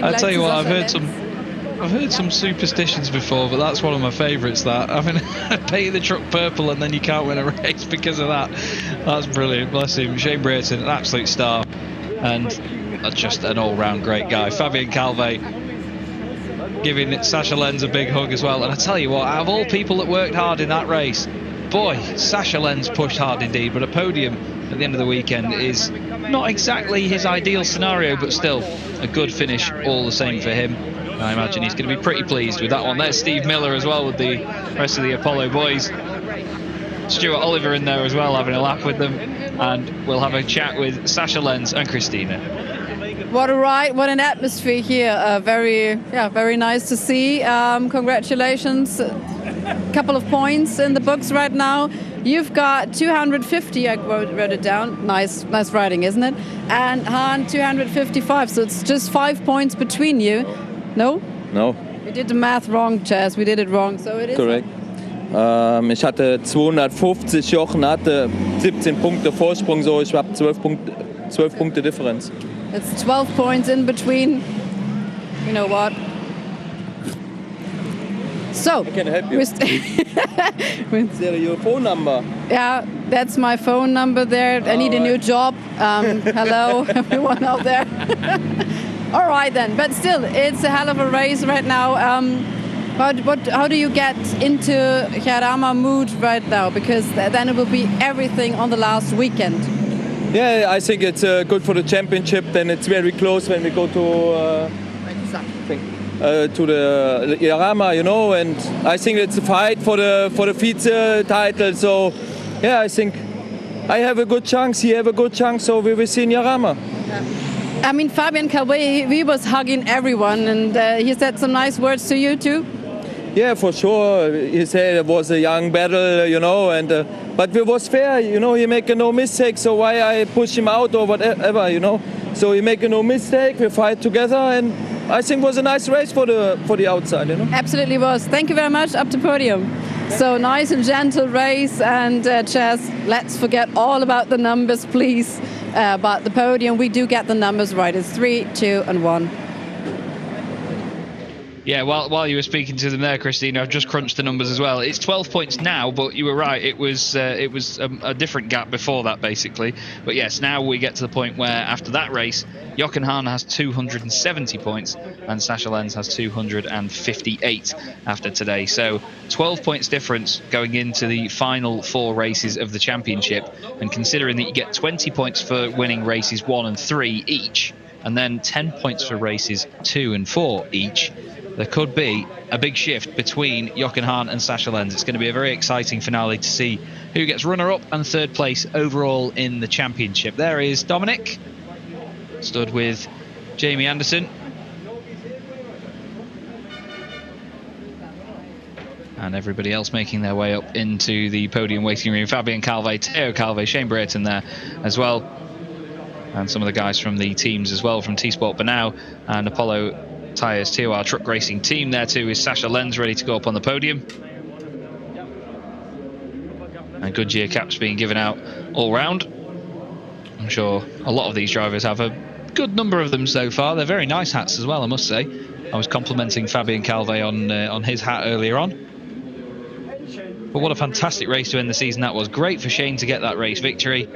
I'll tell you what, I've heard some superstitions before, but that's one of my favourites. That I mean, paint the truck purple and then you can't win a race because of that. That's brilliant. Bless him. Shane Brereton, an absolute star, and just an all-round great guy. Fabien Calvé giving Sasha Lenz a big hug as well. And I tell you what, out of all people that worked hard in that race, boy, Sasha Lenz pushed hard indeed. But a podium at the end of the weekend is not exactly his ideal scenario, but still a good finish all the same for him. I imagine he's going to be pretty pleased with that one. There's Steve Miller as well with the rest of the Apollo boys. Stuart Oliver in there as well, having a laugh with them. And we'll have a chat with Sasha Lenz and Christina. What a ride, what an atmosphere here. Very nice to see. Congratulations. A couple of points in the books right now. You've got 250, I wrote it down. Nice riding, isn't it? And Han, 255. So it's just 5 points between you. No? No. We did the math wrong, Chaz. We did it wrong. So it is. Correct. Ich hatte 250 Jochen, hatte 17 Punkte Vorsprung, so ich habe 12 Punkte Differenz. It's 12 points in between. You know what? So, I can help you. With your phone number. Yeah, That's my phone number there. I need a new job. Hello, everyone out there. All right then, but still, it's a hell of a race right now. How do you get into Jarama mood right now? Because then it will be everything on the last weekend. Yeah, I think it's good for the championship. Then it's very close when we go to the Jarama, you know. And I think it's a fight for the Vize title. So yeah, I think I have a good chance. He have a good chance. So we will see in Jarama. I mean, Fabian Calvet, he was hugging everyone, and he said some nice words to you too. Yeah, for sure. He said it was a young battle, you know, and but it was fair, you know. He make no mistake, so why I push him out or whatever, you know. So he make no mistake. We fight together, and I think it was a nice race for the outside, you know. Absolutely was. Thank you very much. Up to Podium. So nice and gentle race, and Chaz, let's forget all about the numbers, please. But the Podium, we do get the numbers right. It's 3, 2, and 1. Yeah, while you were speaking to them there, Christina, I've just crunched the numbers as well. It's 12 points now, but you were right. It was a different gap before that, basically. But yes, now we get to the point where after that race, Jochen Hahn has 270 points and Sascha Lenz has 258 after today. So 12 points difference going into the final 4 races of the championship. And considering that you get 20 points for winning races 1 and 3 each, and then 10 points for races 2 and 4 each, there could be a big shift between Jochen Hahn and Sascha Lenz. It's going to be a very exciting finale to see who gets runner-up and 3rd place overall in the championship. There is Dominic, stood with Jamie Anderson. And everybody else making their way up into the podium waiting room. Fabian Calvet, Theo Calvet, Shane Brayton there as well. And some of the guys from the teams as well, from T-Sport Banau and Apollo Tyres TOR truck racing team. There too is Sascha Lenz ready to go up on the podium. And Goodyear caps being given out all round. I'm sure a lot of these drivers have a good number of them so far. They're very nice hats as well, I must say. I was complimenting Fabian Calvet on his hat earlier on. But what a fantastic race to end the season that was. Great for Shane to get that race victory.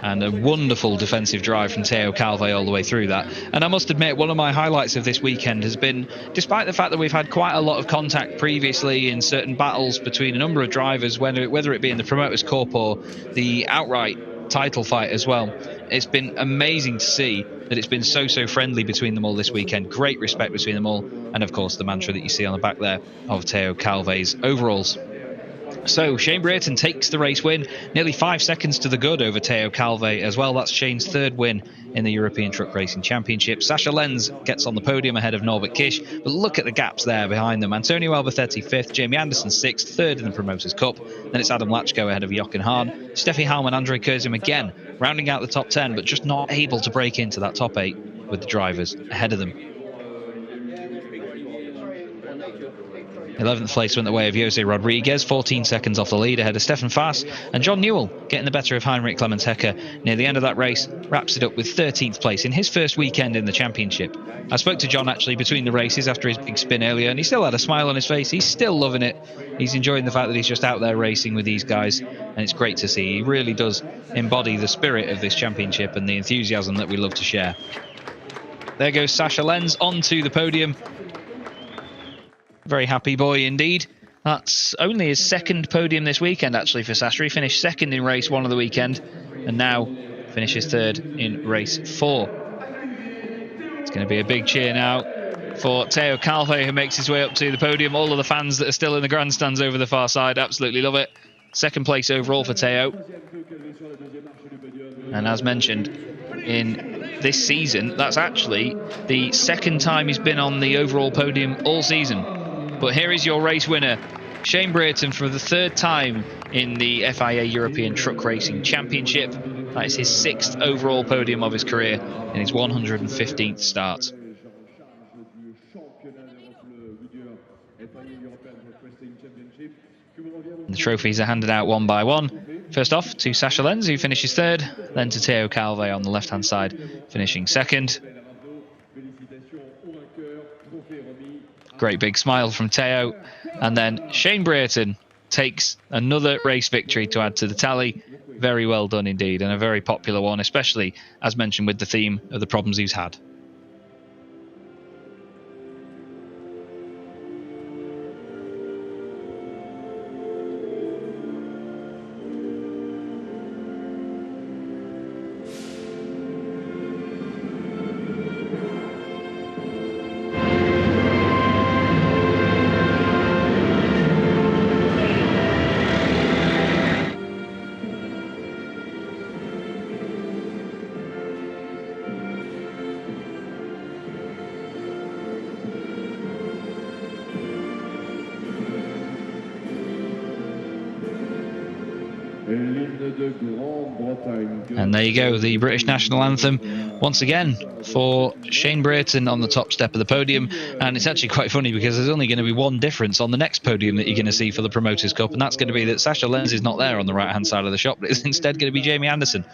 And a wonderful defensive drive from Theo Calvet all the way through that. And I must admit, one of my highlights of this weekend has been, despite the fact that we've had quite a lot of contact previously in certain battles between a number of drivers, whether it be in the Promoters' Cup or the outright title fight as well, it's been amazing to see that it's been so friendly between them all this weekend. Great respect between them all. And of course, the mantra that you see on the back there of Theo Calvet's overalls. So Shane Brayton takes the race win, nearly 5 seconds to the good over Theo Calvet as well. That's Shane's 3rd win in the European Truck Racing Championship. Sascha Lenz gets on the podium ahead of Norbert Kish, but look at the gaps there behind them. Antonio Alberthetti 5th, Jamie Anderson 6th, 3rd in the Promoters' Cup. Then it's Adam Latchko ahead of Jochen Hahn. Steffi Hallman, Andre Kurzum again, rounding out the top 10, but just not able to break into that top 8 with the drivers ahead of them. 11th place went the way of Jose Rodriguez, 14 seconds off the lead ahead of Stefan Faas, and John Newell getting the better of Heinrich Clemens Hecker near the end of that race, wraps it up with 13th place in his first weekend in the championship. I spoke to John actually between the races after his big spin earlier, and he still had a smile on his face. He's still loving it. He's enjoying the fact that he's just out there racing with these guys, and it's great to see. He really does embody the spirit of this championship and the enthusiasm that we love to share. There goes Sascha Lenz onto the podium. Very happy boy indeed. That's only his 2nd podium this weekend actually for Sascha. He finished 2nd in race 1 of the weekend and now finishes 3rd in race 4. It's going to be a big cheer now for Theo Calvet, who makes his way up to the podium. All of the fans that are still in the grandstands over the far side absolutely love it. 2nd place overall for Theo. And as mentioned, in this season, that's actually the 2nd time he's been on the overall podium all season. But here is your race winner, Shane Brayton, for the 3rd time in the FIA European Truck Racing Championship. That is his 6th overall podium of his career in his 115th start. The trophies are handed out one by one. First off to Sascha Lenz, who finishes 3rd, then to Theo Calvet on the left-hand side, finishing 2nd. Great big smile from Theo. And then Shane Brayton takes another race victory to add to the tally. Very well done indeed, and a very popular one, especially, as mentioned, with the theme of the problems he's had. And there you go, the British National Anthem once again for Shane Brayton on the top step of the podium. And it's actually quite funny because there's only going to be one difference on the next podium that you're going to see for the Promoters Cup, and that's going to be that Sasha Lenz is not there on the right hand side of the shop, but it's instead going to be Jamie Anderson.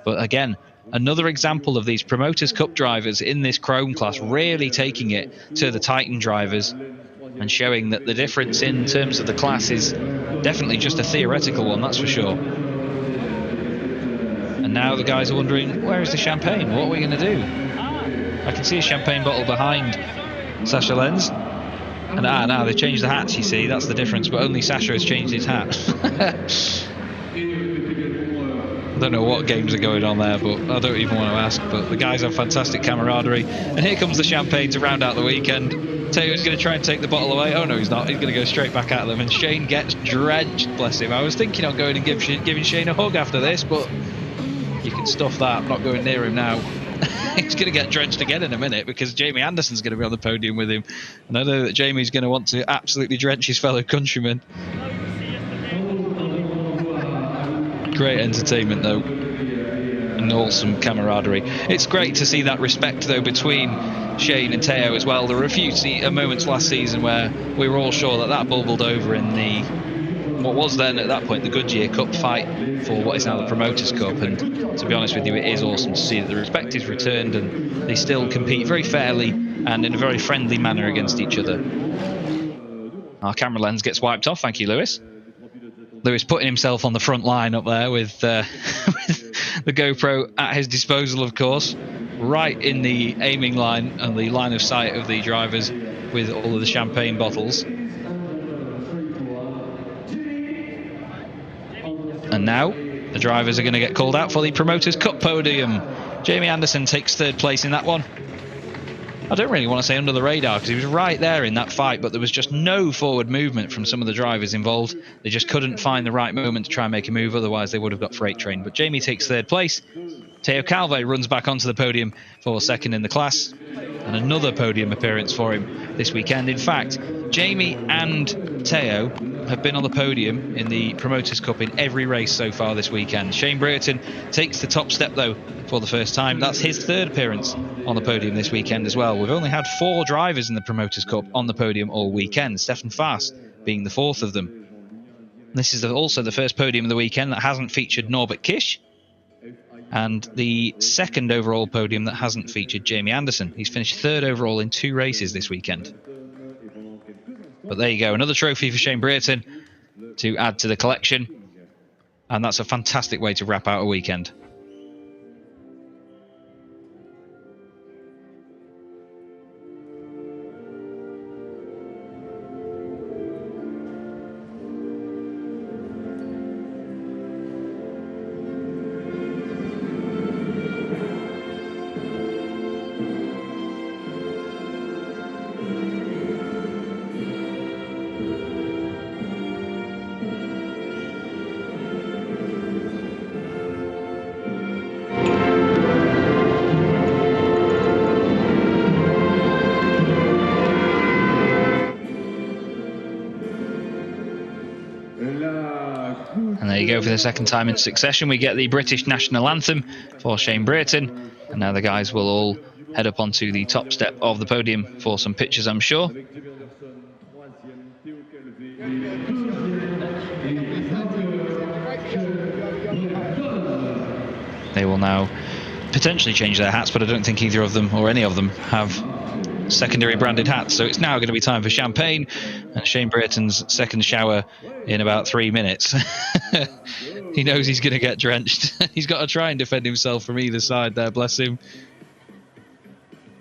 But again, another example of these Promoters Cup drivers in this Chrome class really taking it to the Titan drivers and showing that the difference in terms of the class is definitely just a theoretical one, that's for sure. And now the guys are wondering, where is the champagne? What are we going to do? I can see a champagne bottle behind Sasha Lenz. And now they've changed the hats, you see, that's the difference, but only Sasha has changed his hat. I don't know what games are going on there, but I don't even want to ask. But the guys have fantastic camaraderie. And here comes the champagne to round out the weekend. Taylor's going to try and take the bottle away. Oh no, he's not. He's going to go straight back at them. And Shane gets drenched, bless him. I was thinking on going and giving Shane a hug after this, but you can stuff that. I'm not going near him now. He's going to get drenched again in a minute because Jamie Anderson's going to be on the podium with him. And I know that Jamie's going to want to absolutely drench his fellow countrymen. Great entertainment though, and awesome camaraderie. It's great to see that respect though between Shane and Teo as well. There were a few moments last season where we were all sure that bubbled over in the what was then at that point the Goodyear Cup fight for what is now the Promoters Cup, and to be honest with you, it is awesome to see that the respect is returned and they still compete very fairly and in a very friendly manner against each other. Our camera lens gets wiped off, thank you Lewis. Lewis putting himself on the front line up there with the GoPro at his disposal, of course, right in the aiming line and the line of sight of the drivers with all of the champagne bottles. And now the drivers are going to get called out for the Promoters Cup podium. Jamie Anderson takes third place in that one. I don't really want to say under the radar because he was right there in that fight, but there was just no forward movement from some of the drivers involved. They just couldn't find the right moment to try and make a move, otherwise they would have got freight trained. But Jamie takes third place. Teo Calve runs back onto the podium for second in the class, and another podium appearance for him this weekend. In fact, Jamie and Teo have been on the podium in the Promoters Cup in every race so far this weekend. Shane Brayton takes the top step though for the first time. That's his third appearance on the podium this weekend as well. We've only had 4 drivers in the Promoters Cup on the podium all weekend, Stefan Faas being the 4th of them. This is also the first podium of the weekend that hasn't featured Norbert Kish, and the second overall podium that hasn't featured Jamie Anderson. He's finished 3rd overall in 2 races this weekend. But there you go, another trophy for Shane Brayton to add to the collection, and that's a fantastic way to wrap out a weekend. For the second time in succession, we get the British National Anthem for Shane Brayton, and now the guys will all head up onto the top step of the podium for some pictures, I'm sure. They will now potentially change their hats, but I don't think either of them or any of them have secondary branded hats. So it's now going to be time for champagne and Shane Brayton's second shower in about 3 minutes. He knows he's going to get drenched. He's got to try and defend himself from either side there, bless him.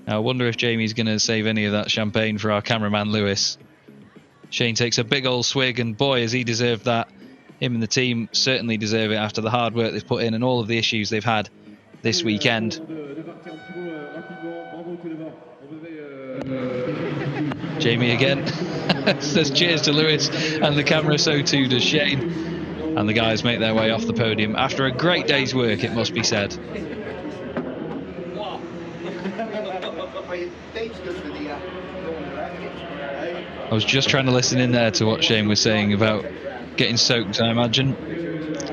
Now, I wonder if Jamie's going to save any of that champagne for our cameraman Lewis. Shane takes a big old swig, and boy, has he deserved that. Him and the team certainly deserve it after the hard work they've put in and all of the issues they've had this weekend. Jamie again says cheers to Lewis, and the camera, so too does Shane. And the guys make their way off the podium after a great day's work, it must be said. I was just trying to listen in there to what Shane was saying about getting soaked, I imagine.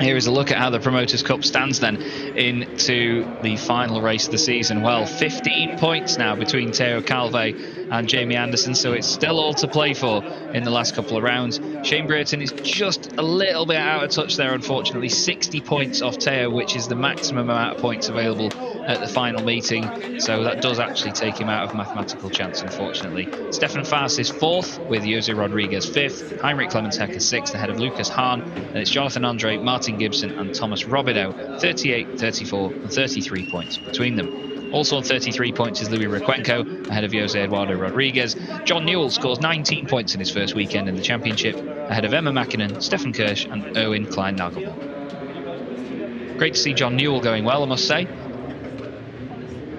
Here is a look at how the Promoters' Cup stands then into the final race of the season. Well, 15 points now between Teo Calvé and Jamie Anderson, so it's still all to play for in the last couple of rounds. Shane Brayton is just a little bit out of touch there, unfortunately. 60 points off Teo, which is the maximum amount of points available at the final meeting, so that does actually take him out of mathematical chance, unfortunately. Stefan Faas is 4th, with Jose Rodriguez 5th, Heinrich Clemens-Hecker 6th, ahead of Lucas Hahn, and it's Jonathan Andre, Martin Gibson and Thomas Robideau, 38, 34 and 33 points between them. Also on 33 points is Louis Requenco, ahead of Jose Eduardo Rodriguez. John Newell scores 19 points in his first weekend in the championship, ahead of Emma Mäkinen, Stefan Kirsch and Erwin Klein-Nagelmann. Great to see John Newell going well, I must say.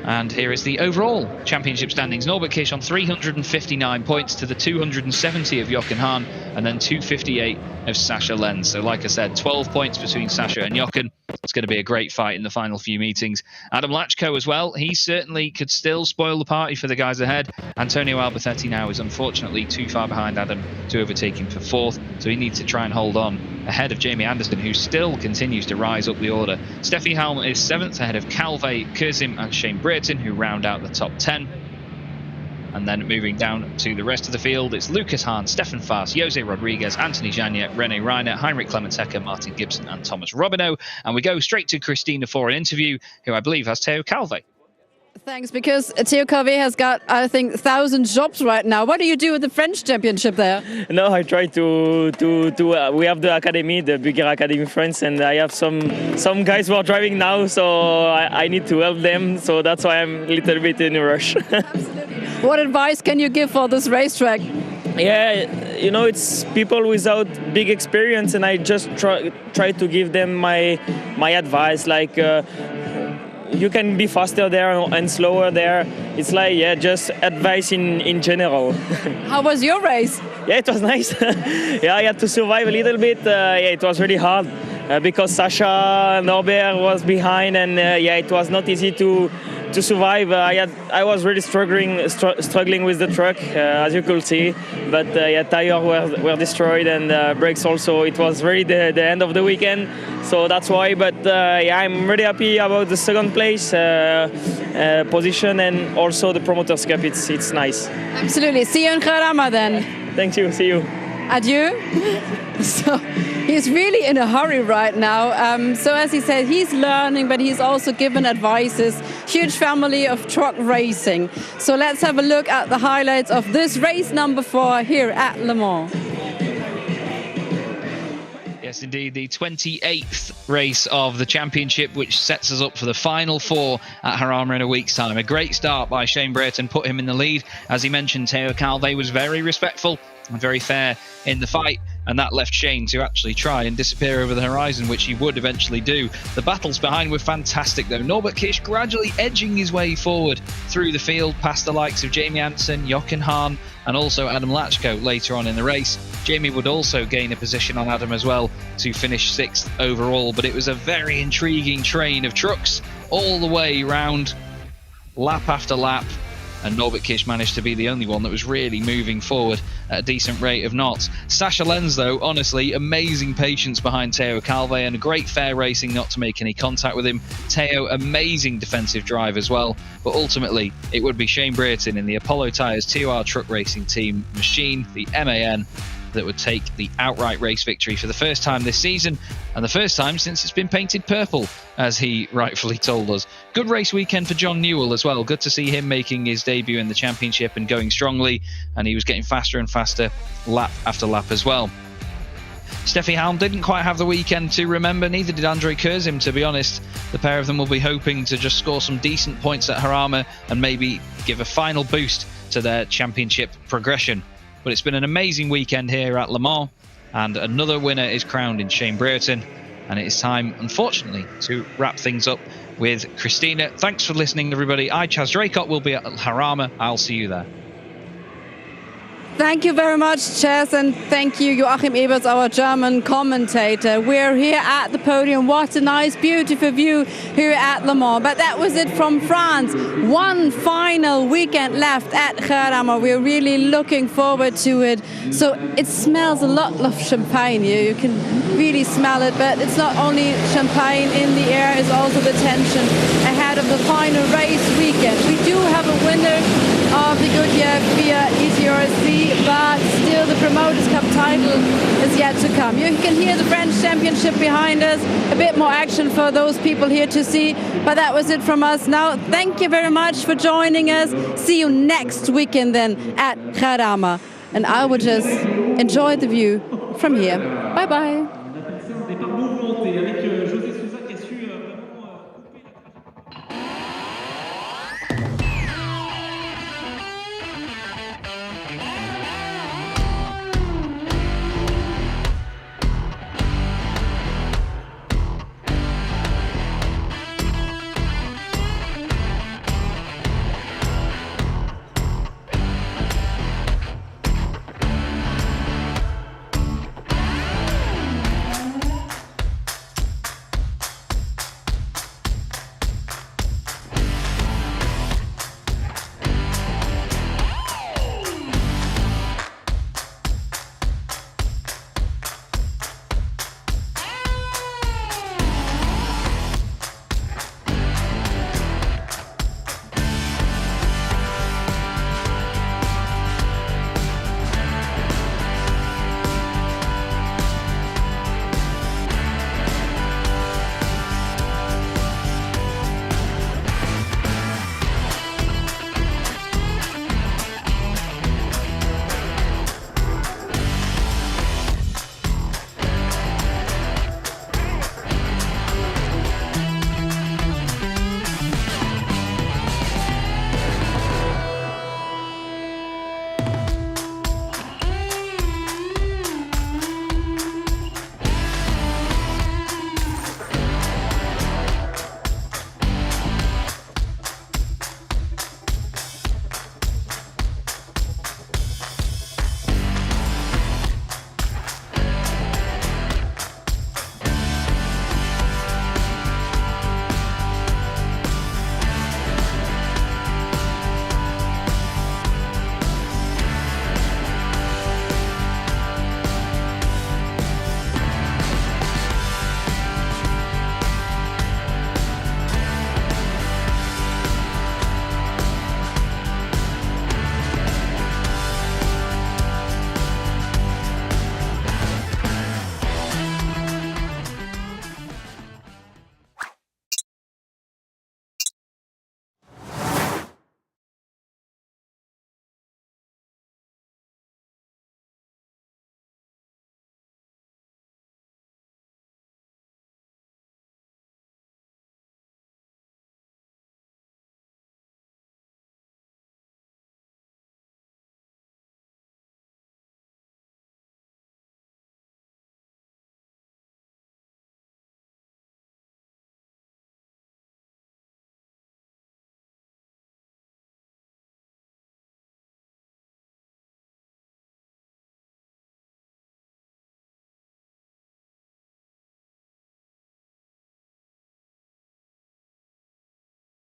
And here is the overall championship standings. Norbert Kish on 359 points to the 270 of Jochen Hahn, and then 258 of Sasha Lenz. So like I said, 12 points between Sasha and Jochen. It's going to be a great fight in the final few meetings. Adam Lachko as well. He certainly could still spoil the party for the guys ahead. Antonio Alberthetti now is unfortunately too far behind Adam to overtake him for 4th. So he needs to try and hold on ahead of Jamie Anderson, who still continues to rise up the order. Steffi Helm is 7th, ahead of Calvé, Kurzim and Shane Brayton, who round out the top 10. And then moving down to the rest of the field, it's Lucas Hahn, Stefan Faas, Jose Rodriguez, Anthony Jagna, René Reiner, Heinrich Clemens-Hecker, Martin Gibson and Thomas Robineau. And we go straight to Christina for an interview, who I believe has Teo Calvé. Thanks, because Teo Calvé has got, I think, 1,000 jobs right now. What do you do with the French championship there? No, I try to we have the academy, the bigger academy in France, and I have some guys who are driving now, so I need to help them. So that's why I'm a little bit in a rush. Absolutely. What advice can you give for this racetrack? Yeah, you know, it's people without big experience, and I just try to give them my advice, like you can be faster there and slower there. It's like, yeah, just advice in general. How was your race? Yeah, it was nice. Yeah, I had to survive a little bit. Yeah, it was really hard because Sasha Norbert was behind, and yeah, it was not easy to survive. I was really struggling with the truck, as you could see. But yeah, tires were destroyed, and brakes also. It was really the end of the weekend. So that's why. But yeah, I'm really happy about the second place position, and also the Promoters' Cup. It's nice. Absolutely. See you in Jarama then. Thank you. See you. Adieu. So he's really in a hurry right now. So as he said, he's learning, but he's also given advices. Huge family of truck racing. So let's have a look at the highlights of this race number 4 here at Le Mans. Yes, indeed, the 28th race of the championship, which sets us up for the final 4 at Jarama in a week's time. A great start by Shane Brayton, put him in the lead. As he mentioned, Teo Calvé was very respectful and very fair in the fight, and that left Shane to actually try and disappear over the horizon, which he would eventually do. The battles behind were fantastic though. Norbert Kish gradually edging his way forward through the field past the likes of Jamie Anderson, Jochen Hahn and also Adam Lachko later on in the race. Jamie would also gain a position on Adam as well to finish 6th overall, but it was a very intriguing train of trucks all the way round, lap after lap, and Norbert Kish managed to be the only one that was really moving forward at a decent rate of knots. Sasha Lenz, though, honestly, amazing patience behind Teo Calvé and great fair racing not to make any contact with him. Teo, amazing defensive drive as well, but ultimately it would be Shane Brayton in the Apollo Tyres 2R truck racing team machine, the MAN, that would take the outright race victory for the first time this season, and the first time since it's been painted purple, as he rightfully told us. Good race weekend for John Newell as well. Good to see him making his debut in the championship and going strongly, and he was getting faster and faster lap after lap as well. Steffi Halm didn't quite have the weekend to remember, neither did Andre Kurzim, to be honest. The pair of them will be hoping to just score some decent points at Jarama and maybe give a final boost to their championship progression. But it's been an amazing weekend here at Le Mans, and another winner is crowned in Shane Brereton. And it is time, unfortunately, to wrap things up with Christina. Thanks for listening, everybody. I, Chaz Draycott, will be at Jarama. I'll see you there. Thank you very much, Chaz, and thank you, Joachim Eberts, our German commentator. We're here at the podium. What a nice, beautiful view here at Le Mans. But that was it from France. One final weekend left at Jarama. We're really looking forward to it. So it smells a lot of champagne here. You can really smell it, but it's not only champagne in the air, it's also the tension ahead of the final race weekend. We do have a winner of the Goodyear FIA ECRC, but still the Promoters' Cup title is yet to come. You can hear the French Championship behind us, a bit more action for those people here to see, but that was it from us. Now, thank you very much for joining us. See you next weekend then at Jarama, and I will just enjoy the view from here. Bye-bye.